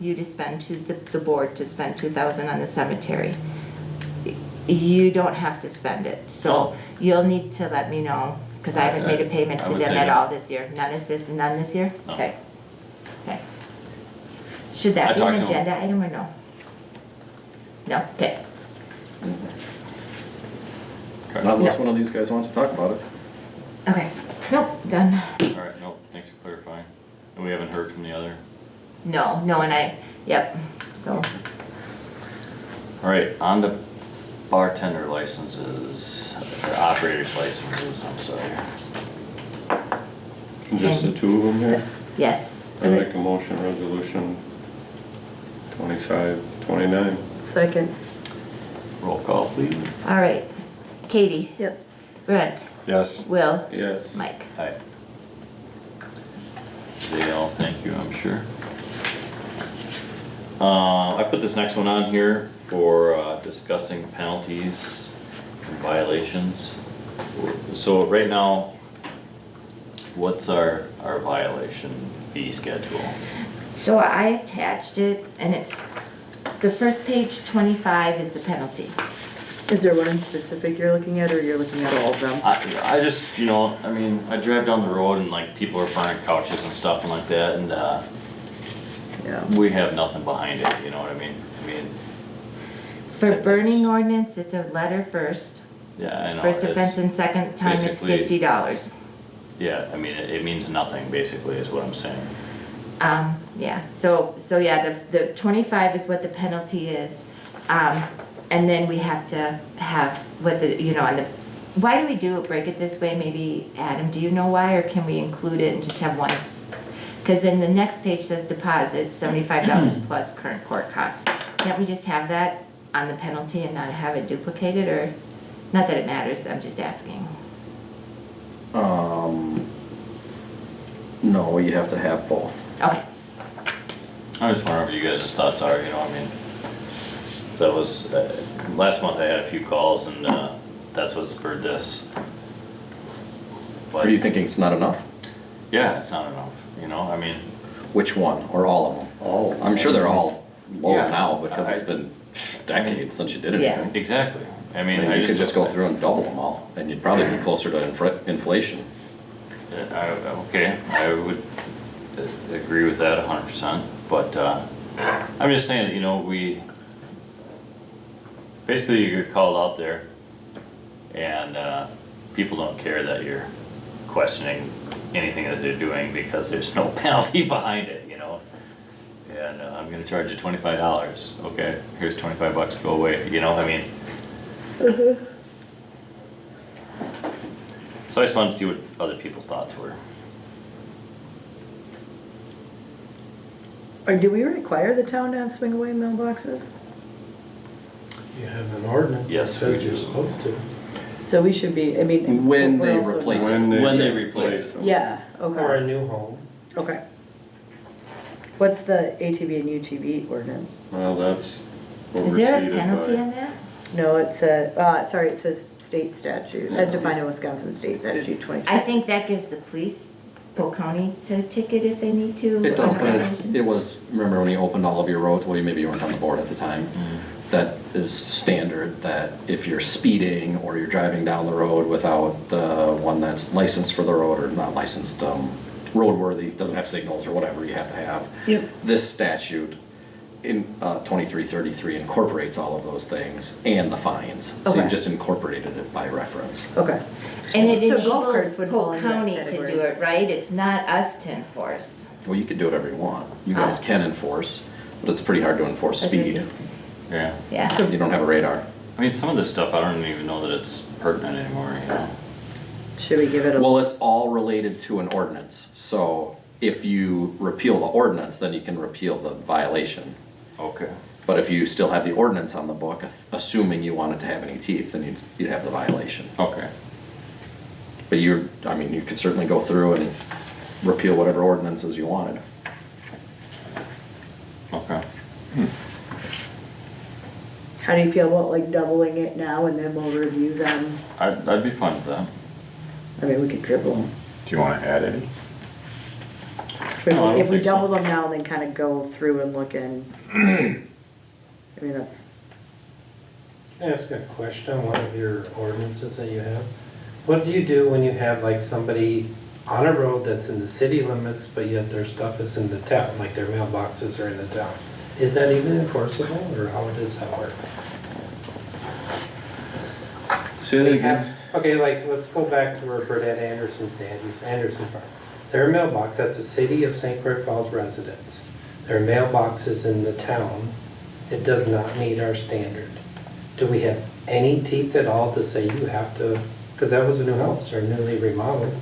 you to spend, the board to spend 2,000 on the cemetery. You don't have to spend it, so Oh. you'll need to let me know, because I haven't made a payment I to would them say at no. all this year. None this year? No. Okay. Okay. Should I that be an talked to 'em. agenda item or no? No, okay. Okay. Not unless one of these guys wants to talk about it. Okay, nope, done. Alright, no, thanks for clarifying. And we haven't heard from the other. No, and yep, so, Alright, on to bartender licenses, or operators licenses, I'm sorry. Just the two of them here? yes. I make a motion resolution 2529. Second, Roll call, please. All right, Katie, yes. Brent, Yes. Will, Yes. Mike. Aye. They all thank you, I'm sure. I put this next one on here for discussing penalties and violations. So right now, what's our violation fee schedule? So I attached it, and it's, the first page, 25 is the penalty. Is there one in specific you're looking at, or you're looking at all of them? I just, you know, I mean, I drive down the road and like people are burning couches and stuff and like that, and Yeah. we have nothing behind it, you know what I mean? For It's- burning ordinance, it's a letter first. Yeah, I know. First it's- offense and second time it's basically- $50. Yeah, I mean, it means nothing, basically, is what I'm saying. Yeah, so yeah, the 25 is what the penalty is. And then we have to have what the, you know, on the, why do we break it this way? Maybe, Adam, do you know why, or can we include it and just have one? Because then the next page says deposit, $75 plus current court costs. Can't we just have that on the penalty and not have it duplicated, or, not that it matters, I'm just asking. No, you have to have both. Okay, I just wonder what you guys' thoughts are, you know, I mean, that was, last month I had a few calls and, that's what spurred this. But, Are you thinking it's not enough? yeah, it's not enough, you know, I mean, Which one, or all of them? All. I'm sure they're all low Yeah. now, because it's been decades since you did Yeah. anything. exactly, I mean, I I mean, you just. could just go through and double them all, and you'd probably be closer to inflation. Okay, I would agree with that 100%, but, I'm just saying, that, you know, basically you get called out there and, people don't care that you're questioning anything that they're doing because there's no penalty behind it, you know? And, I'm gonna charge you $25, okay, here's $25, go away, you know, I mean. So I just wanted to see what other people's thoughts were. Or do we require the town to have swing away mailboxes? You have an ordinance that Yes, we says you're do. supposed to. So we should be, I mean. When we're they also- replace it. When they replace it. Yeah, Or a okay, new home. okay. What's the ATV and UTV ordinance? Well, that's is there a overseeded penalty by. on that? No, it's sorry, it says state statute, as defined in Wisconsin State Statute 23. I think that gives the police, Polk County, to ticket if they need to. It does, on but violation. it was, remember when you opened all of your roads, well, maybe you weren't on the board at the time. That is standard, that if you're speeding or you're driving down the road without one that's licensed for the road or not licensed, roadworthy, doesn't have signals or whatever you have to have. Yep. This statute in 2333 incorporates all of those things and the fines. So you Okay. just incorporated it by reference. Okay. And it So golf carts enables would fall Polk into that County to category. do it, right? It's not us to enforce. Well, you could do whatever you want. You guys Oh. can enforce, but it's pretty hard to enforce That's what speed. it Yeah. Yeah, You don't have a radar. I mean, some of this stuff, I don't even know that it's pertinent anymore, you know? Should we give it a? Well, it's all related to an ordinance. So if you repeal the ordinance, then you can repeal the violation. Okay. But if you still have the ordinance on the book, assuming you want it to have any teeth, then you'd have the violation. Okay. But I mean, you could certainly go through and repeal whatever ordinances you wanted. Okay. How do you feel about like doubling it now and then we'll review them? I'd be fine with that. I mean, we could dribble them. Do you wanna add any? No, I don't If we think so. double them now, then kind of go through and look and, I mean, that's, Can I ask a question on one of your ordinances that you have? What do you do when you have like somebody on a road that's in the city limits, but yet their stuff is in the town, like their mailboxes are in the town? Is that even enforceable, or how does that work? Say that again? Okay, like, let's go back to where Burdette Anderson's dad used, Anderson Farm. Their mailbox, that's a city of St. Croix Falls residents. Their mailbox is in the town. It does not meet our standard. Do we have any teeth at all to say you have to, because that was a new house or newly remodeled,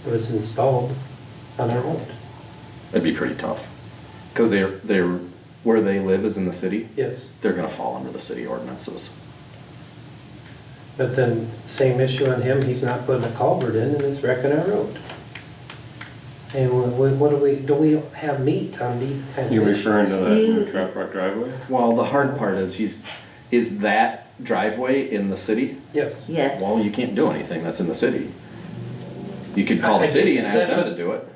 it was installed on their own. It'd be pretty tough. Because where they live is in the city, Yes, they're gonna fall under the city ordinances. but then same issue on him, he's not putting a culvert in and it's wrecking our road. And what do we have meat on these kind of You issues? referring to that new You- trap rock driveway? Well, the hard part is that driveway in the city? Yes. yes. Well, you can't do anything that's in the city. You could call the city and ask them to do it.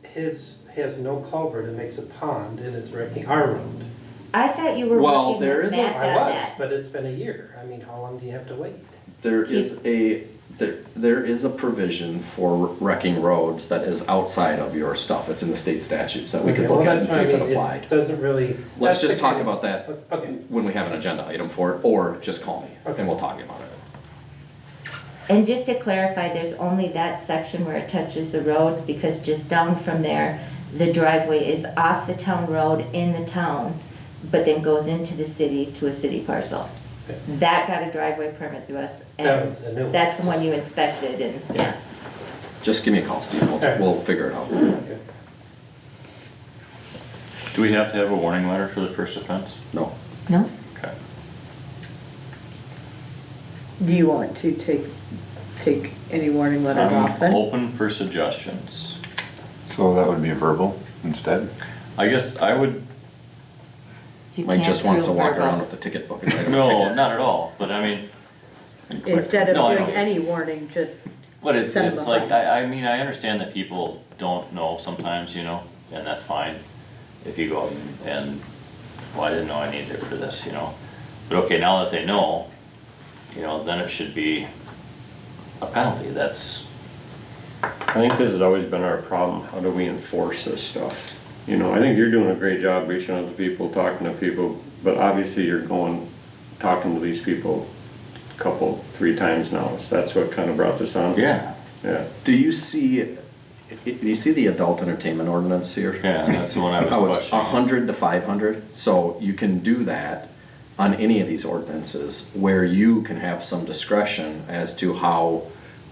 His has no culvert, it makes a pond and it's wrecking our road. I thought you were Well, working there with is a- Matt I on was, that. but it's been a year. I mean, how long do you have to wait? There is a provision for wrecking roads that is outside of your stuff. It's in the state statutes that we could Okay, look well, at and that's see what I if it mean. applied. It doesn't really. Let's that's just the talk kind- about that Okay, when we have an agenda item for it, or just call me Okay. and we'll talk about it. And just to clarify, there's only that section where it touches the road, because just down from there, the driveway is off the town road in the town, but then goes into the city to a city parcel. Okay. That got a driveway permit through us, That and was the new one. that's the one you inspected, and, yeah. Just give me a call, Steve. Okay. We'll figure it out. okay. Do we have to have a warning letter for the first offense? No. No? Okay. Do you want to take any warning letters off I'm then? open for suggestions. So that would be verbal instead? I guess I would, You Mike can't just wants to prove walk verbal. around with the ticket book and write him a no, ticket. not at all, but I mean, Instead of No, I doing know. any warning, just, but it's Send 'em it's a like, fine. I mean, I understand that people don't know sometimes, you know, and that's fine. If you go out and, well, I didn't know I needed it for this, you know, but okay, now that they know, you know, then it should be a penalty, that's, I think this has always been our problem, how do we enforce this stuff? You know, I think you're doing a great job reaching out to people, talking to people, but obviously you're talking to these people a couple, 3 times now, so that's what kind of brought this on. yeah, Yeah, Do you see the adult entertainment ordinance here? yeah, that's the one I was How it's questioning. 100 to 500, so you can do that on any of these ordinances where you can have some discretion as to how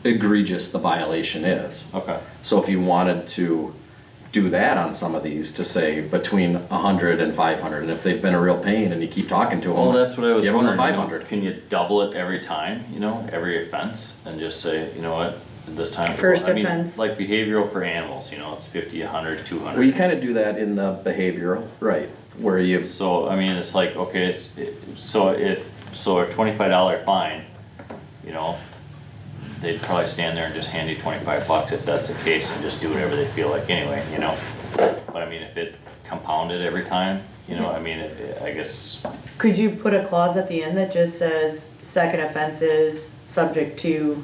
egregious the violation is. Okay, So if you wanted to do that on some of these, to say between 100 and 500, and if they've been a real pain and you keep talking to them. well, that's what I was give them the wondering, you know, 500. can you double it every time, you know, every offense, and just say, you know what, this time. First I mean, offense. like behavioral for animals, you know, it's 50, 100, 200. Well, you kind of do that in the behavioral, right, where you, So, I mean, it's like, okay, so a $25 fine, you know, they'd probably stand there and just hand you $25 if that's the case, and just do whatever they feel like anyway, you know? But I mean, if it compounded every time, you know, I mean, I guess, could you put a clause at the end that just says, second offense is subject to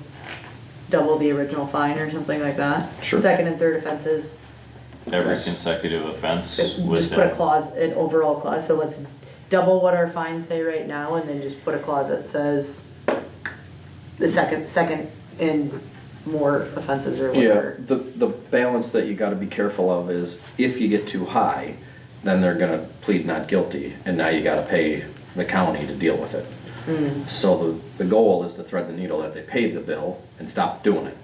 double the original fine or something like that? Sure. Second and third offenses, every Yes. consecutive offense just was put a clause, an overall clause, so let's double what our fines say right now, and then just put a clause that says the second and more offenses or yeah, whatever. the balance that you gotta be careful of is, if you get too high, then they're gonna plead not guilty, and now you gotta pay the county to deal with it. So the goal is to thread the needle that they pay the bill and stop doing it,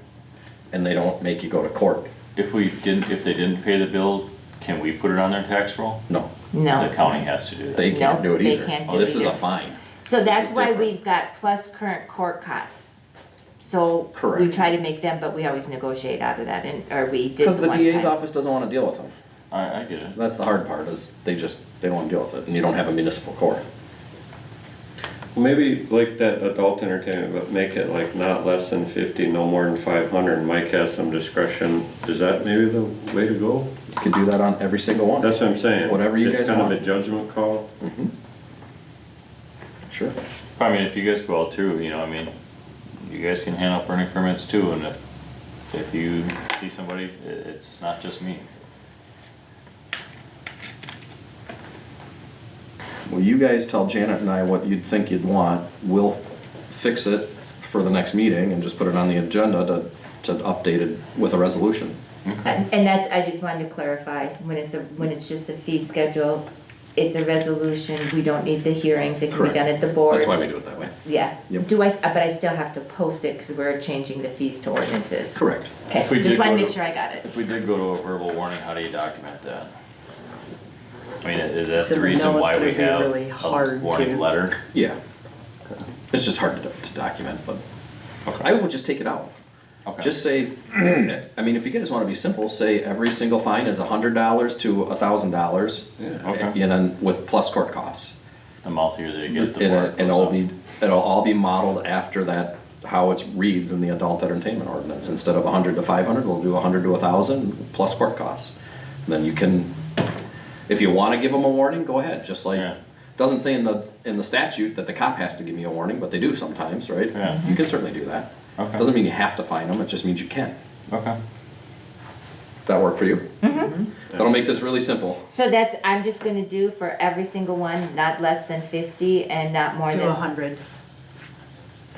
and they don't make you go to court. if they didn't pay the bill, can we put it on their tax roll? No, No. The county has to do that. they can't Nope, do it they either. can't Oh, do this it is a either. fine. So This that's is why different. we've got plus current court costs. So we Correct. try to make them, but we always negotiate out of that, and, or we did Because the one DA's time. office doesn't wanna deal with them. I get it. That's the hard part, is they don't wanna deal with it, and you don't have a municipal court. maybe like that adult entertainment, but make it like not less than 50, no more than 500, and Mike has some discretion. Is that maybe the way to go? You could do that on every single one. That's what I'm saying. Whatever you guys It's kind want. of a judgment call. Sure. I mean, if you guys go out too, you know, I mean, you guys can hand out burning permits too, and if you see somebody, it's not just me. Well, you guys tell Janet and I what you'd think you'd want. We'll fix it for the next meeting and just put it on the agenda to update it with a resolution. And that's, I just wanted to clarify, when it's just a fee schedule, it's a resolution, we don't need the hearings, it can be Correct. done at the board. That's why we do it that way. Yeah, Yep. but I still have to post it, because we're changing the fees to ordinances. Correct. Okay, If we just did wanted to go make to- sure I got it. If we did go to a verbal warning, how do you document that? I mean, is that So the we reason know it's why gonna we be have really a hard warning to- letter? Yeah. It's just hard to document, but I would just take it out. Okay. Just say, I mean, if you guys wanna be simple, say every single fine is $100 to $1,000. Okay. And then with plus court costs. The mouthier they get, the And more it goes up. it'll all be modeled after that, how it reads in the adult entertainment ordinance. Instead of 100 to 500, we'll do 100 to 1,000 plus court costs. Then you can, If you wanna give them a warning, go ahead, just like, Yeah. doesn't say in the statute that the cop has to give me a warning, but they do sometimes, right? Yeah. You can certainly do that. Okay. Doesn't mean you have to fine them, it just means you can. Okay. Does that work for you? Mm-hmm. That'll make this really simple. So that's, I'm just gonna do for every single one, not less than 50 and not more Do than 100.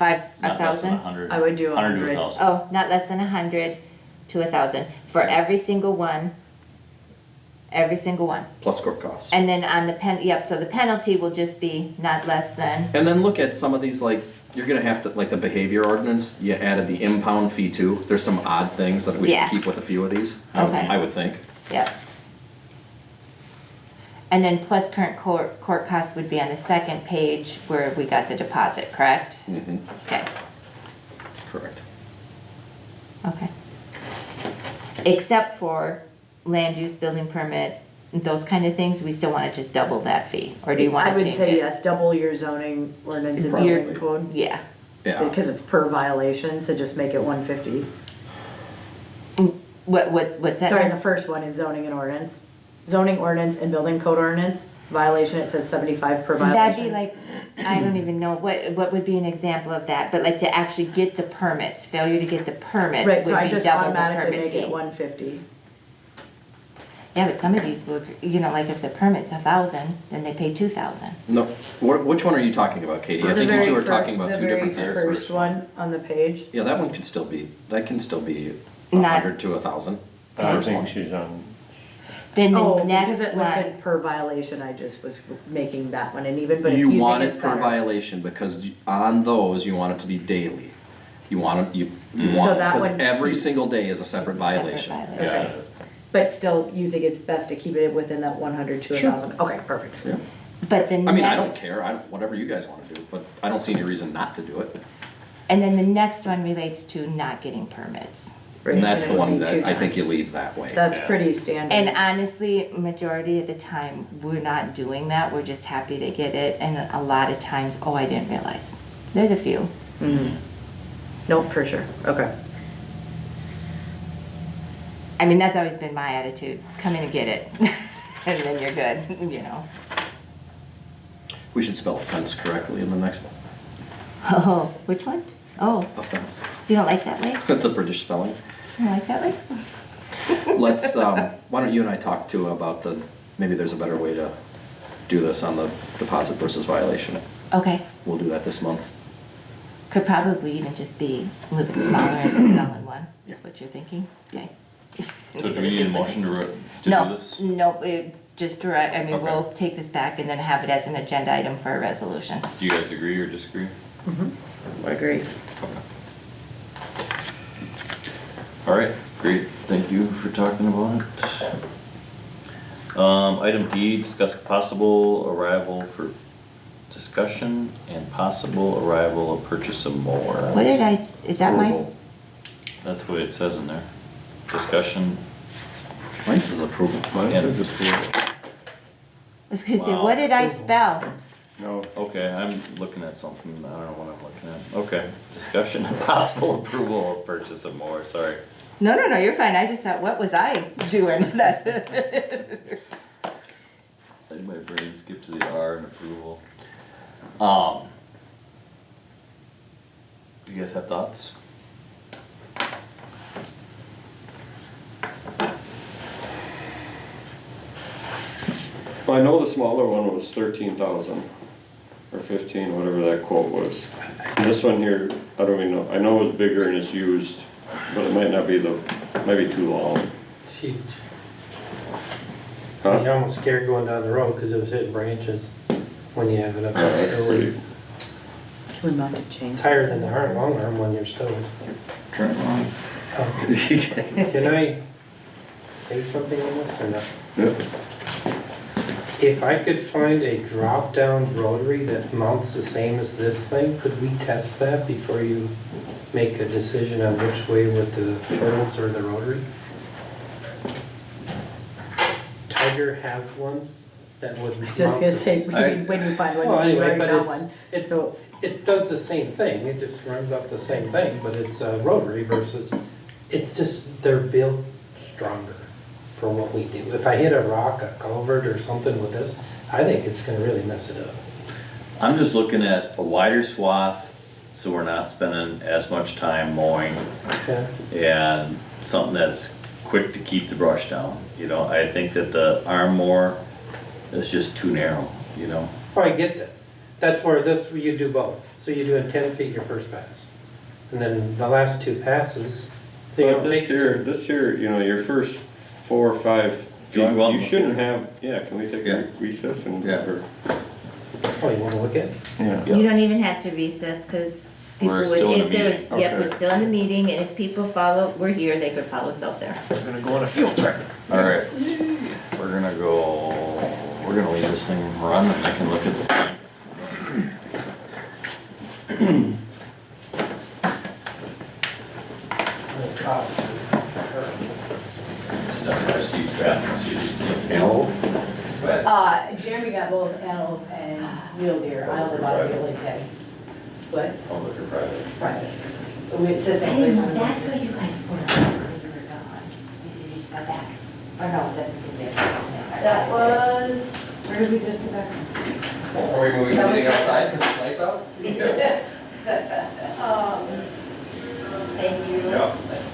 a Not less than thousand? 100. I would do 100 to 100. 1,000. Oh, not less than 100 to 1,000 for every single one. Every single one. Plus court costs. And then on the yep, so the penalty will just be not less than, And then look at some of these, like, you're gonna have to, like the behavior ordinance, you added the impound fee too. There's some odd things that we should Yeah. keep with a few of these. Okay. I would think. yep. And then plus current court costs would be on the second page where we got the deposit, correct? Mhm. Okay, Correct. okay. Except for land use, building permit, those kind of things, we still wanna just double that fee, or do you wanna I change it? would say yes, double your zoning ordinance and Probably. building code, Yeah, Yeah. because it's per violation, so just make it 150. what's that? Sorry, the first one is zoning and ordinance. Zoning ordinance and building code ordinance, violation, it says 75 per violation. That'd be like, I don't even know, what would be an example of that, but like to actually get the permits, failure to get the permits Right, so I would be just double the automatically permit make it fee. 150. Yeah, but some of these would, you know, like if the permit's 1,000, then they pay 2,000. No, which one are you talking about, Katie? I The think you very two are fir- talking about two different The things. very first one on the page. Yeah, that one can still be, Not- 100 to 1,000. I don't think she's on, Then Oh, the because next it one, listed per violation, I just was making that one, and even, but if You you want think it it's per better. violation because on those, you want it to be daily. You want it, you So want, that because one every keep- single day is a is separate a separate violation. violation. Yeah. But still, you think it's best to keep it within that 100 to Sure. 1,000? Okay, perfect. Yeah. But the I mean, I don't next, care, whatever you guys wanna do, but I don't see any reason not to do it. and then the next one relates to not getting permits. Right, And that's and the it would one be that 2 I think you times. leave that way. That's Yeah. pretty standard. And honestly, majority of the time, we're not doing that, we're just happy to get it, and a lot of times, oh, I didn't realize. There's a few. Nope, for sure, okay. I mean, that's always been my attitude, come in and get it, and then you're good, you know. We should spell offense correctly in the next Oh, which one? Oh, offense, you don't like that way? the British spelling. You don't like that way? Let's, why don't you and I talk too about maybe there's a better way to do this on the deposit versus violation. Okay, We'll do that this month. could probably even just be a little bit smaller and put it all in one, is what you're thinking? Okay. So do we need a motion to do No, this? no, just direct, I mean, Okay. we'll take this back and then have it as an agenda item for a resolution. Do you guys agree or disagree? Agreed. Okay. All right, great, thank you for talking about it. Item D, discuss possible arrival for discussion and possible arrival of purchase of mower. What did I, is that my, Approval. That's what it says in there. Discussion, Mine says approval. mine And- says approval. I was gonna say, Wow. what did I spell? No, okay, I'm looking at something, I don't know what I'm looking at. Okay, discussion and possible approval of purchase of mower, sorry. No, you're fine, I just thought, what was I doing? That- I think my brain skipped to the R in approval. You guys have thoughts? well, I know the smaller one was 13,000 or 15, whatever that quote was. And this one here, I don't even know, I know it's bigger and it's used, but it might not be might be too long. It's huge. Huh? You're almost scared going down the road because it was hitting branches when you have it up Yeah, there. that's pretty, Can we mount a chainsaw? It's higher than the long arm when you're still. Turn it on. Can I say something on this or not? yeah. If I could find a drop-down rotary that mounts the same as this thing, could we test that before you make a decision on which way with the turtles or the rotary? Tiger has one that would I was just gonna say, when you find Well, one, you anyway, already but got one. it's, So, it does the same thing, it just runs up the same thing, but it's a rotary versus, it's just, they're built stronger for what we do. If I hit a rock, a culvert or something with this, I think it's gonna really mess it up. I'm just looking at a wider swath, so we're not spending as much time mowing, Okay? and something that's quick to keep the brush down. You know, I think that the arm mower is just too narrow, you know? Oh, I get that. That's where this, you do both. So you do in 10 feet your first pass. And then the last two passes, so you But don't take. this year, you know, your first 4 or 5 feet, You want- you shouldn't have, yeah, can we take Yeah. a recess and? Yeah. or- Oh, you wanna look at? Yeah. You don't Yes. even have to recess, cause people We're would, still in the if there was, meeting. yep, we're Okay. still in the meeting, and if people we're here, they could follow us out there. We're gonna go on a field trip. Alright, we're gonna leave this thing run and I can look at the plan. Stuff in our Steve's bathroom, so you just can't. Jeremy got both antelope and mule deer, I only bought a muley tag. But Public or private? private. It's the I same didn't know place. that's where you guys were, you said you were gone, you said you just got back, or no, that's something different. That was, where did we just get back from? Are we moving anything outside because it's nice out? Thank you. Yeah, thanks.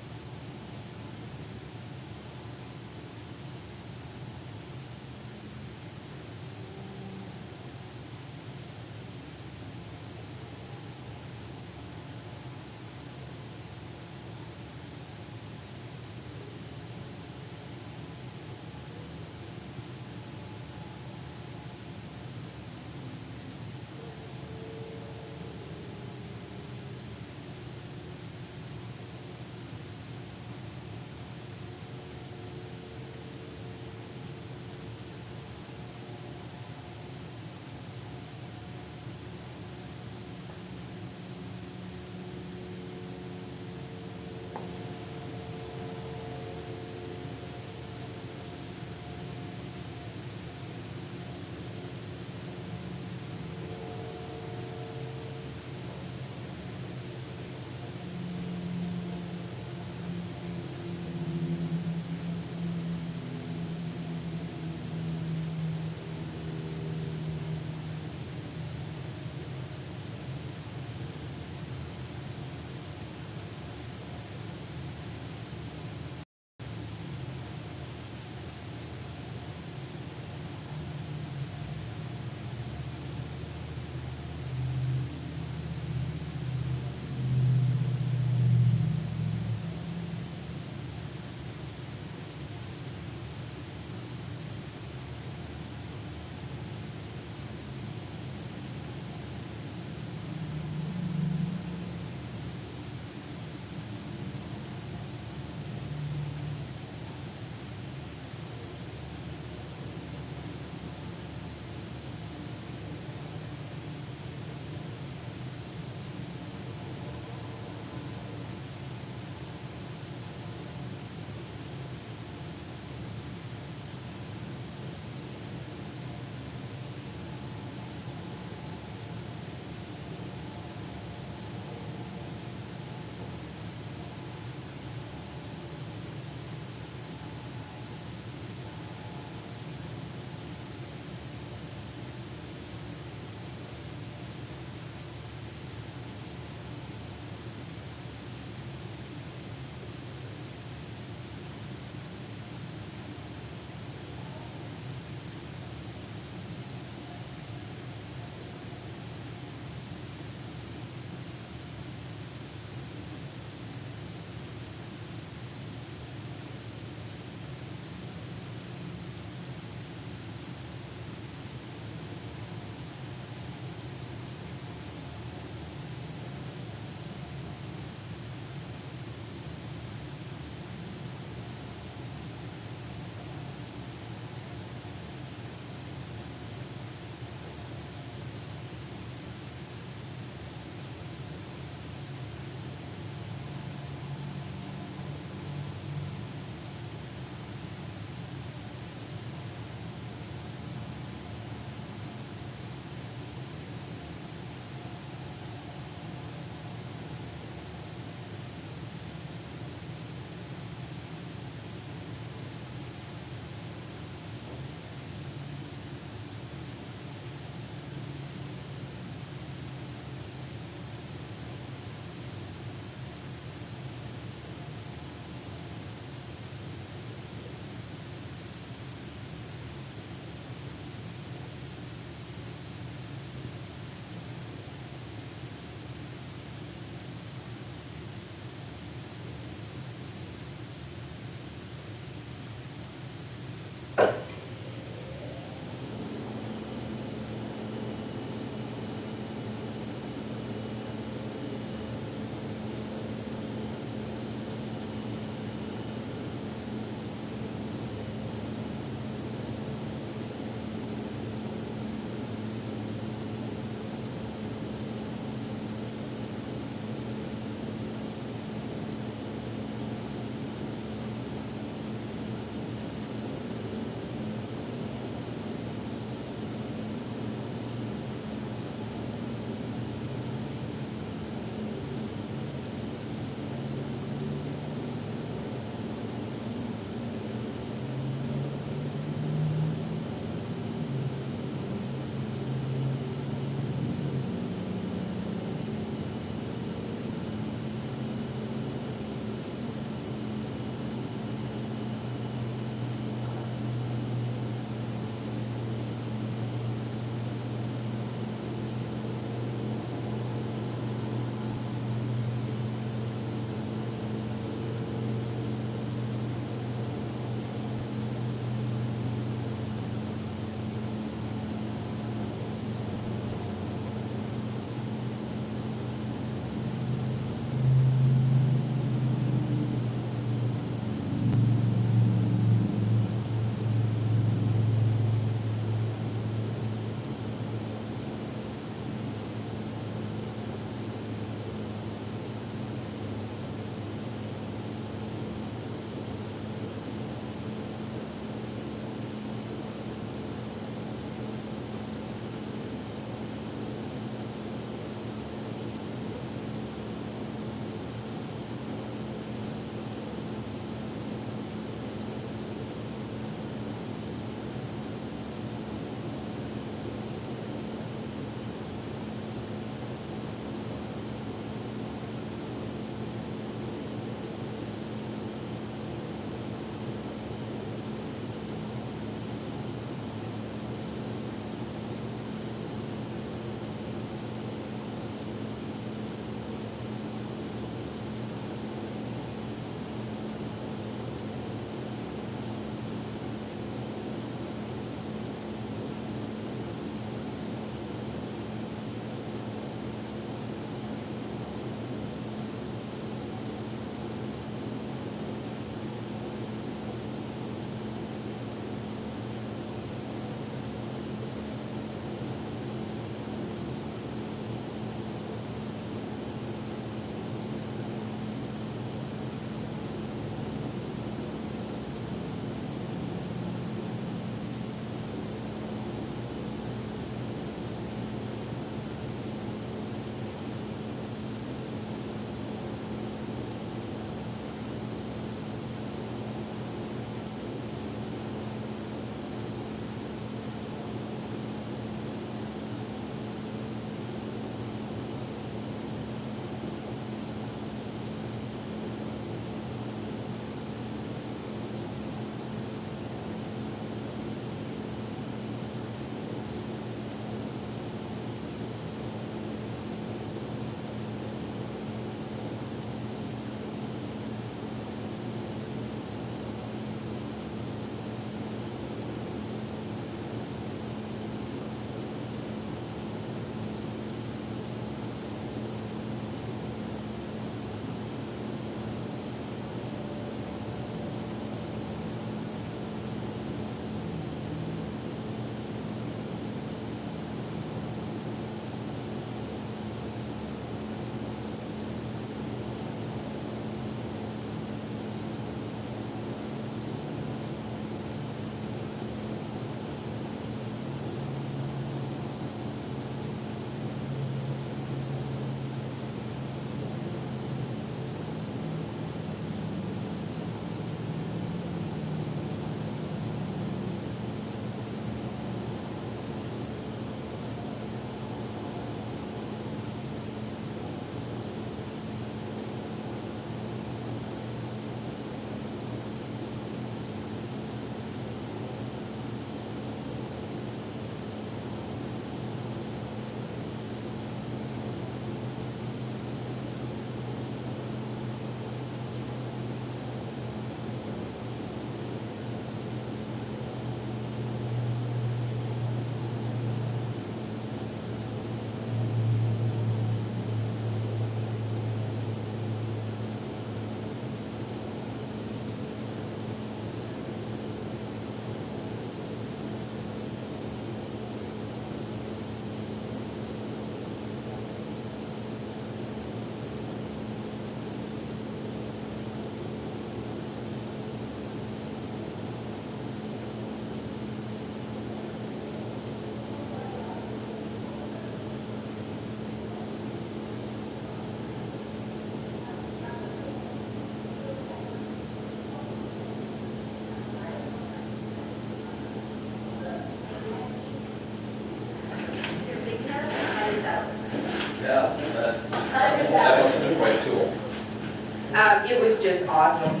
It was just awesome.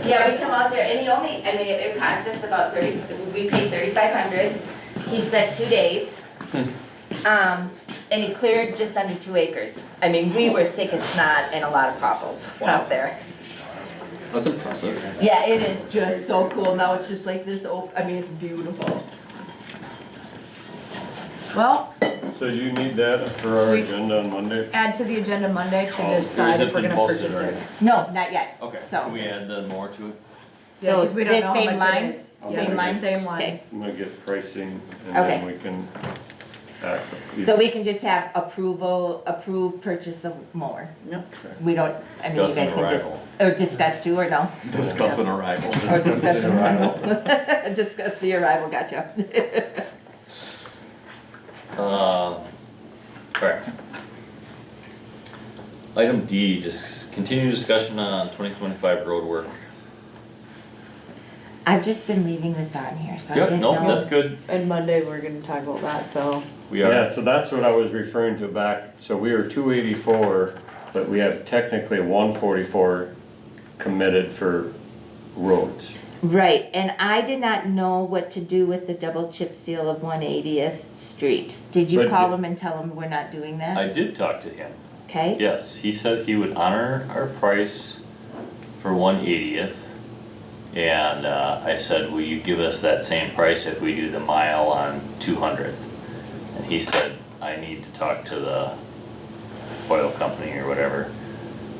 Yeah, we come out there and he only, I mean, it cost us about 30, we paid 3,500. He spent 2 days. And he cleared just under 2 acres. I mean, we were thick as snot and a lot of popples out there. That's impressive. Yeah, it is just so cool. Now it's just like this, I mean, it's beautiful. Well, So you need that for our agenda on Monday? Add to the agenda Monday to Is decide it if we're been gonna posted purchase it. already? no, not yet. Okay, So- can we add the more to it? Yeah, 'cause we don't this know how same much it line? is. Same Yeah, line? Same line. Okay. I'm gonna get pricing and Okay. then we can act. So we can just have approved purchase of mower. Yep. We don't, I mean, you Discussing guys can just, arrival. or discuss too, or no? Discuss an arrival. Or discuss the arrival. Discuss the arrival, gotcha. Correct. Item D, continue discussion on 2025 road work. I've just been leaving this on here, so I didn't Nope, know. that's good. And Monday, we're gonna talk about that, so. We are, Yeah, so that's what I was referring to back, so we were 284, but we have technically 144 committed for roads. Right, and I did not know what to do with the double chip seal of 180th Street. Did you But call you- him and tell him we're not doing that? I did talk to him. Okay, Yes, he said he would honor our price for 180th. And I said, will you give us that same price if we do the mile on 200th? And he said, I need to talk to the oil company or whatever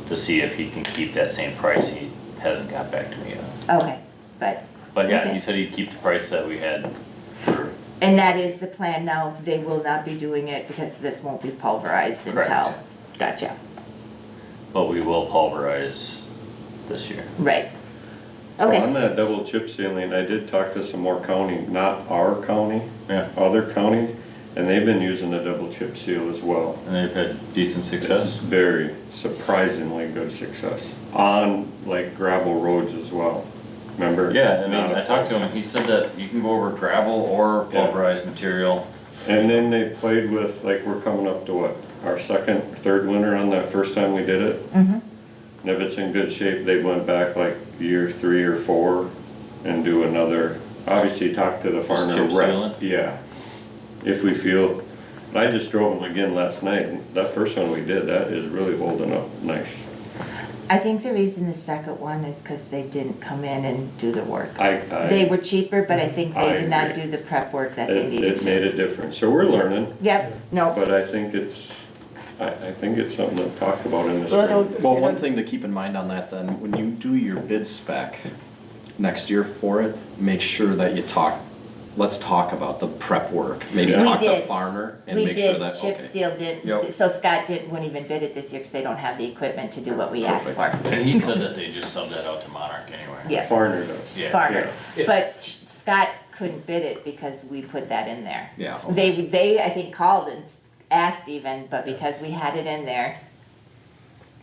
to see if he can keep that same price. He hasn't got back to me yet. okay, but, But yeah, Okay. he said he'd keep the price that we had for, and that is the plan now, they will not be doing it because this won't be pulverized until, Correct. gotcha, but we will pulverize this year. right. So on Okay, that double chip sealing, I did talk to some more county, not our county, Yeah. other counties, and they've been using the double chip seal as well. And they've had decent success. Very surprisingly good success on like gravel roads as well. Remember? Yeah, I mean, I talked to him and he said that you can go over gravel or pulverized material. And then they played with, like, we're coming up to what, our second, third winter on that first time we did it? mm-hmm, And if it's in good shape, they went back like year 3 or 4 and do another, obviously talk to the farmer. chip rep. seal it? Yeah, if we feel, I just drove them again last night, and that first one we did, that is really holding up nice. I think the reason the second one is because they didn't come in and do the work. I, They were cheaper, but I think I they did not agree. do the prep work that they it needed made to. a difference, so we're learning, Yep, no, but I think it's, I think it's something to talk about in this. Well, room. it'll- Well, one thing to keep in mind on that then, when you do your bid spec next year for it, make sure that you let's talk about the prep work. Maybe We talk to did. farmer and we make sure did, that, chip okay. seal didn't, Yep. so Scott wouldn't even bid it this year because they don't have the equipment to do what we asked for. And he said that they just subbed that out to Monarch anyway. Yes, Farner does. Yeah. Farner, Yeah. but Scott couldn't bid it because we put that in there. Yeah. They, I think, called and asked even, but because we had it in there,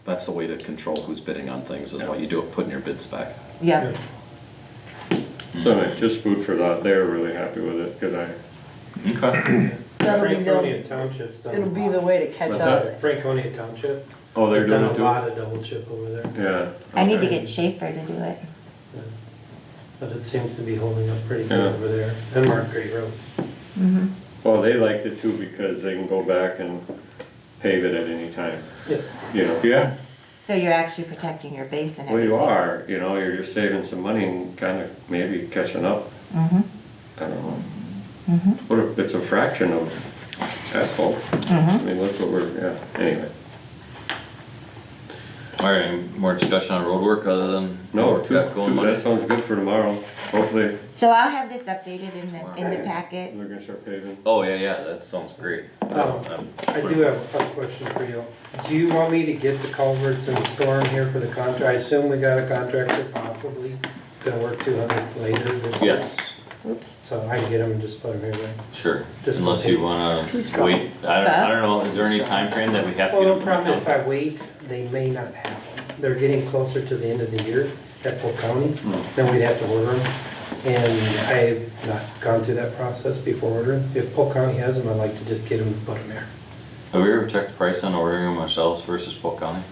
That's the way to control who's bidding on things, is what you do, put in your bid spec. yep, So anyway, just food for thought, they were really happy with it, cause Okay. That'll be Franconia the, Township's done a it'll be lot. the way to catch What's up. Franconia Township oh, they're has doing done it a too? lot of double chip over there, Yeah. I need to okay. get Schaefer to do it. but it seems to be holding up pretty good Yeah. over there. And Mark Gray Road. Mm-hmm. Well, they liked it too because they can go back and pave it at any time, Yeah. you know? Yeah. So you're actually protecting your base and Well, everything. you are, you know, you're just saving some money and kind of maybe catching up, Mm-hmm, I don't know. mm-hmm, What if it's a fraction of asphalt? I mm-hmm. mean, that's what we're, yeah, anyway. Alright, any more discussion on road work other than No, what we've got going that Monday? sounds good for tomorrow. Hopefully, So I'll have this updated in the packet. they're gonna start paving. Oh, yeah, that sounds great. I do have a question for you. Do you want me to get the culverts in the storm here for the contract? I assume we got a contractor possibly gonna work 200th later this year. Yes, Oops. So I can get them and just put them here, right? sure, Just unless you wanna Too strong. wait, I don't know, is there any time frame that we have to Well, get no them from the problem if county? I wait, they may not have them. They're getting closer to the end of the year at Polk County, then we'd have to order them. And I've not gone through that process before ordering. If Polk County has them, I'd like to just get them and put them there. Have we ever checked the price on ordering them ourselves versus Polk County?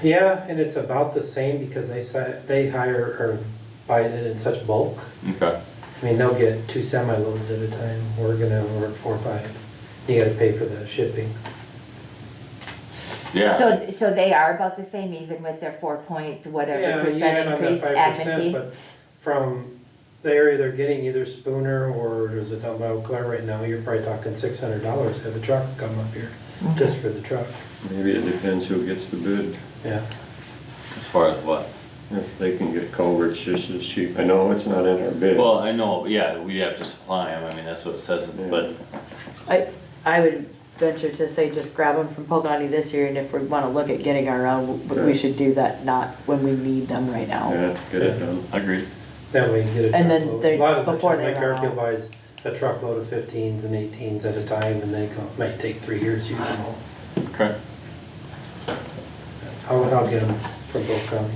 Yeah, and it's about the same because they hire or buy it in such bulk. Okay, I mean, they'll get 2 semi-loads at a time. We're gonna order 4 or 5. You gotta pay for the shipping. yeah, So they are about the same even with their 4 point whatever Yeah, you percent add on that increase 5%, admin fee? but from the area they're getting, either Spooner or there's a dump out Claire right now, you're probably talking $600 to have a truck come up here, just for the truck. Maybe it depends who gets the bid. Yeah. as far as what? If they can get culverts just as cheap. I know it's not in our bid. Well, I know, yeah, we have to supply them, I mean, that's what it says, Yeah. but, I would venture to say just grab them from Polk County this year, and if we wanna look at getting our own, Yeah. we should do that, not when we need them right now. Yeah, get it done. agreed. That way you get a And then truckload. they- A lot of the before time, they like run Garfield out. buys a truckload of 15s and 18s at a time, and they might take 3 years to use them all. Okay, I'll get them from Polk County.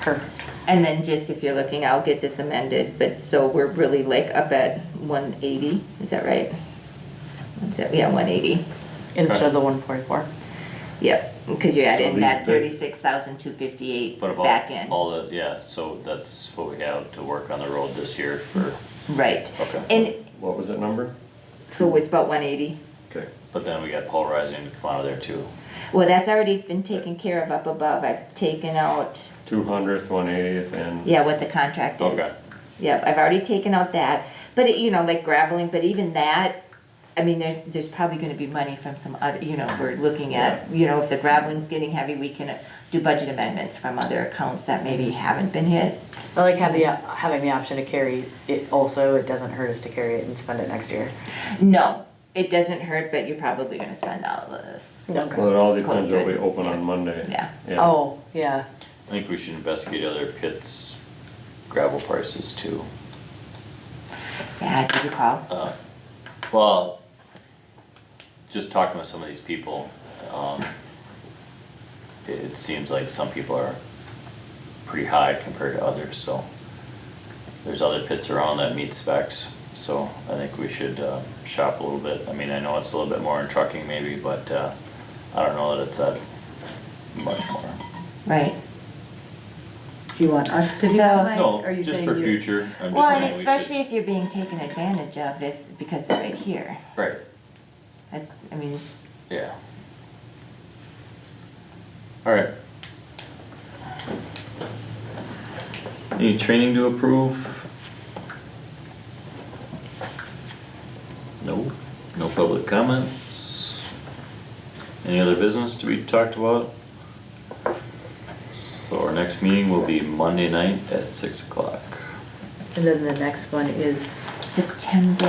Perfect. And then just if you're looking, I'll get this amended, but so we're really like up at 180, is that right? What's that? Yeah, 180. Instead of the 144. Yep, because you add in these that big- 36,258 what back about in. all the, yeah, so that's what we have to work on the road this year for, Right. okay. And What was that number? so it's about 180. Okay. But then we got polarizing to come out of there too. Well, that's already been taken care of up above. I've taken out, 200th, 180th, and yeah, what the contract is. Okay. Yep, I've already taken out that, but it, you know, like graveling, but even that, I mean, there's probably gonna be money from some other, you know, if we're looking at, you know, if the graveling's getting heavy, we can do budget amendments from other accounts that maybe haven't been hit. I like having the option to carry it also, it doesn't hurt us to carry it and spend it next year. No, it doesn't hurt, but you're probably gonna spend all of this. Okay. well, it all Close depends to what we it. open Yeah. on Monday. Yeah. Oh, yeah. I think we should investigate other pits, gravel prices too. Yeah, did you call? Well, just talking with some of these people, it seems like some people are pretty high compared to others, so. There's other pits around that meet specs, so I think we should shop a little bit. I mean, I know it's a little bit more in trucking maybe, but I don't know that it's that much more. Right. Do you want us to do So- that, Mike? No, Or are you just saying for you- future, I'm Well, just and saying we especially should. if you're being taken advantage of because they're right here. Right, I mean, yeah. Alright. Any training to approve? No, no public comments. Any other business to be talked about? So our next meeting will be Monday night at 6 o'clock. And then the next one is September,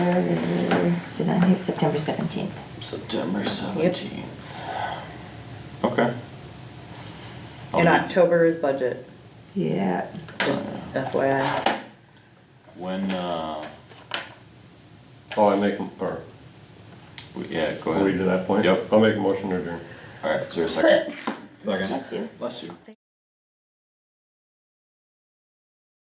is it on here? September 17th. September 17th. Okay. I'll in be- October is budget, Yeah. just FYI. When, Oh, I make, or, yeah, go are we ahead. to that point? Yep. I'll make a motion to adjourn. Alright, is there a second? Second. Bless you. Bless you.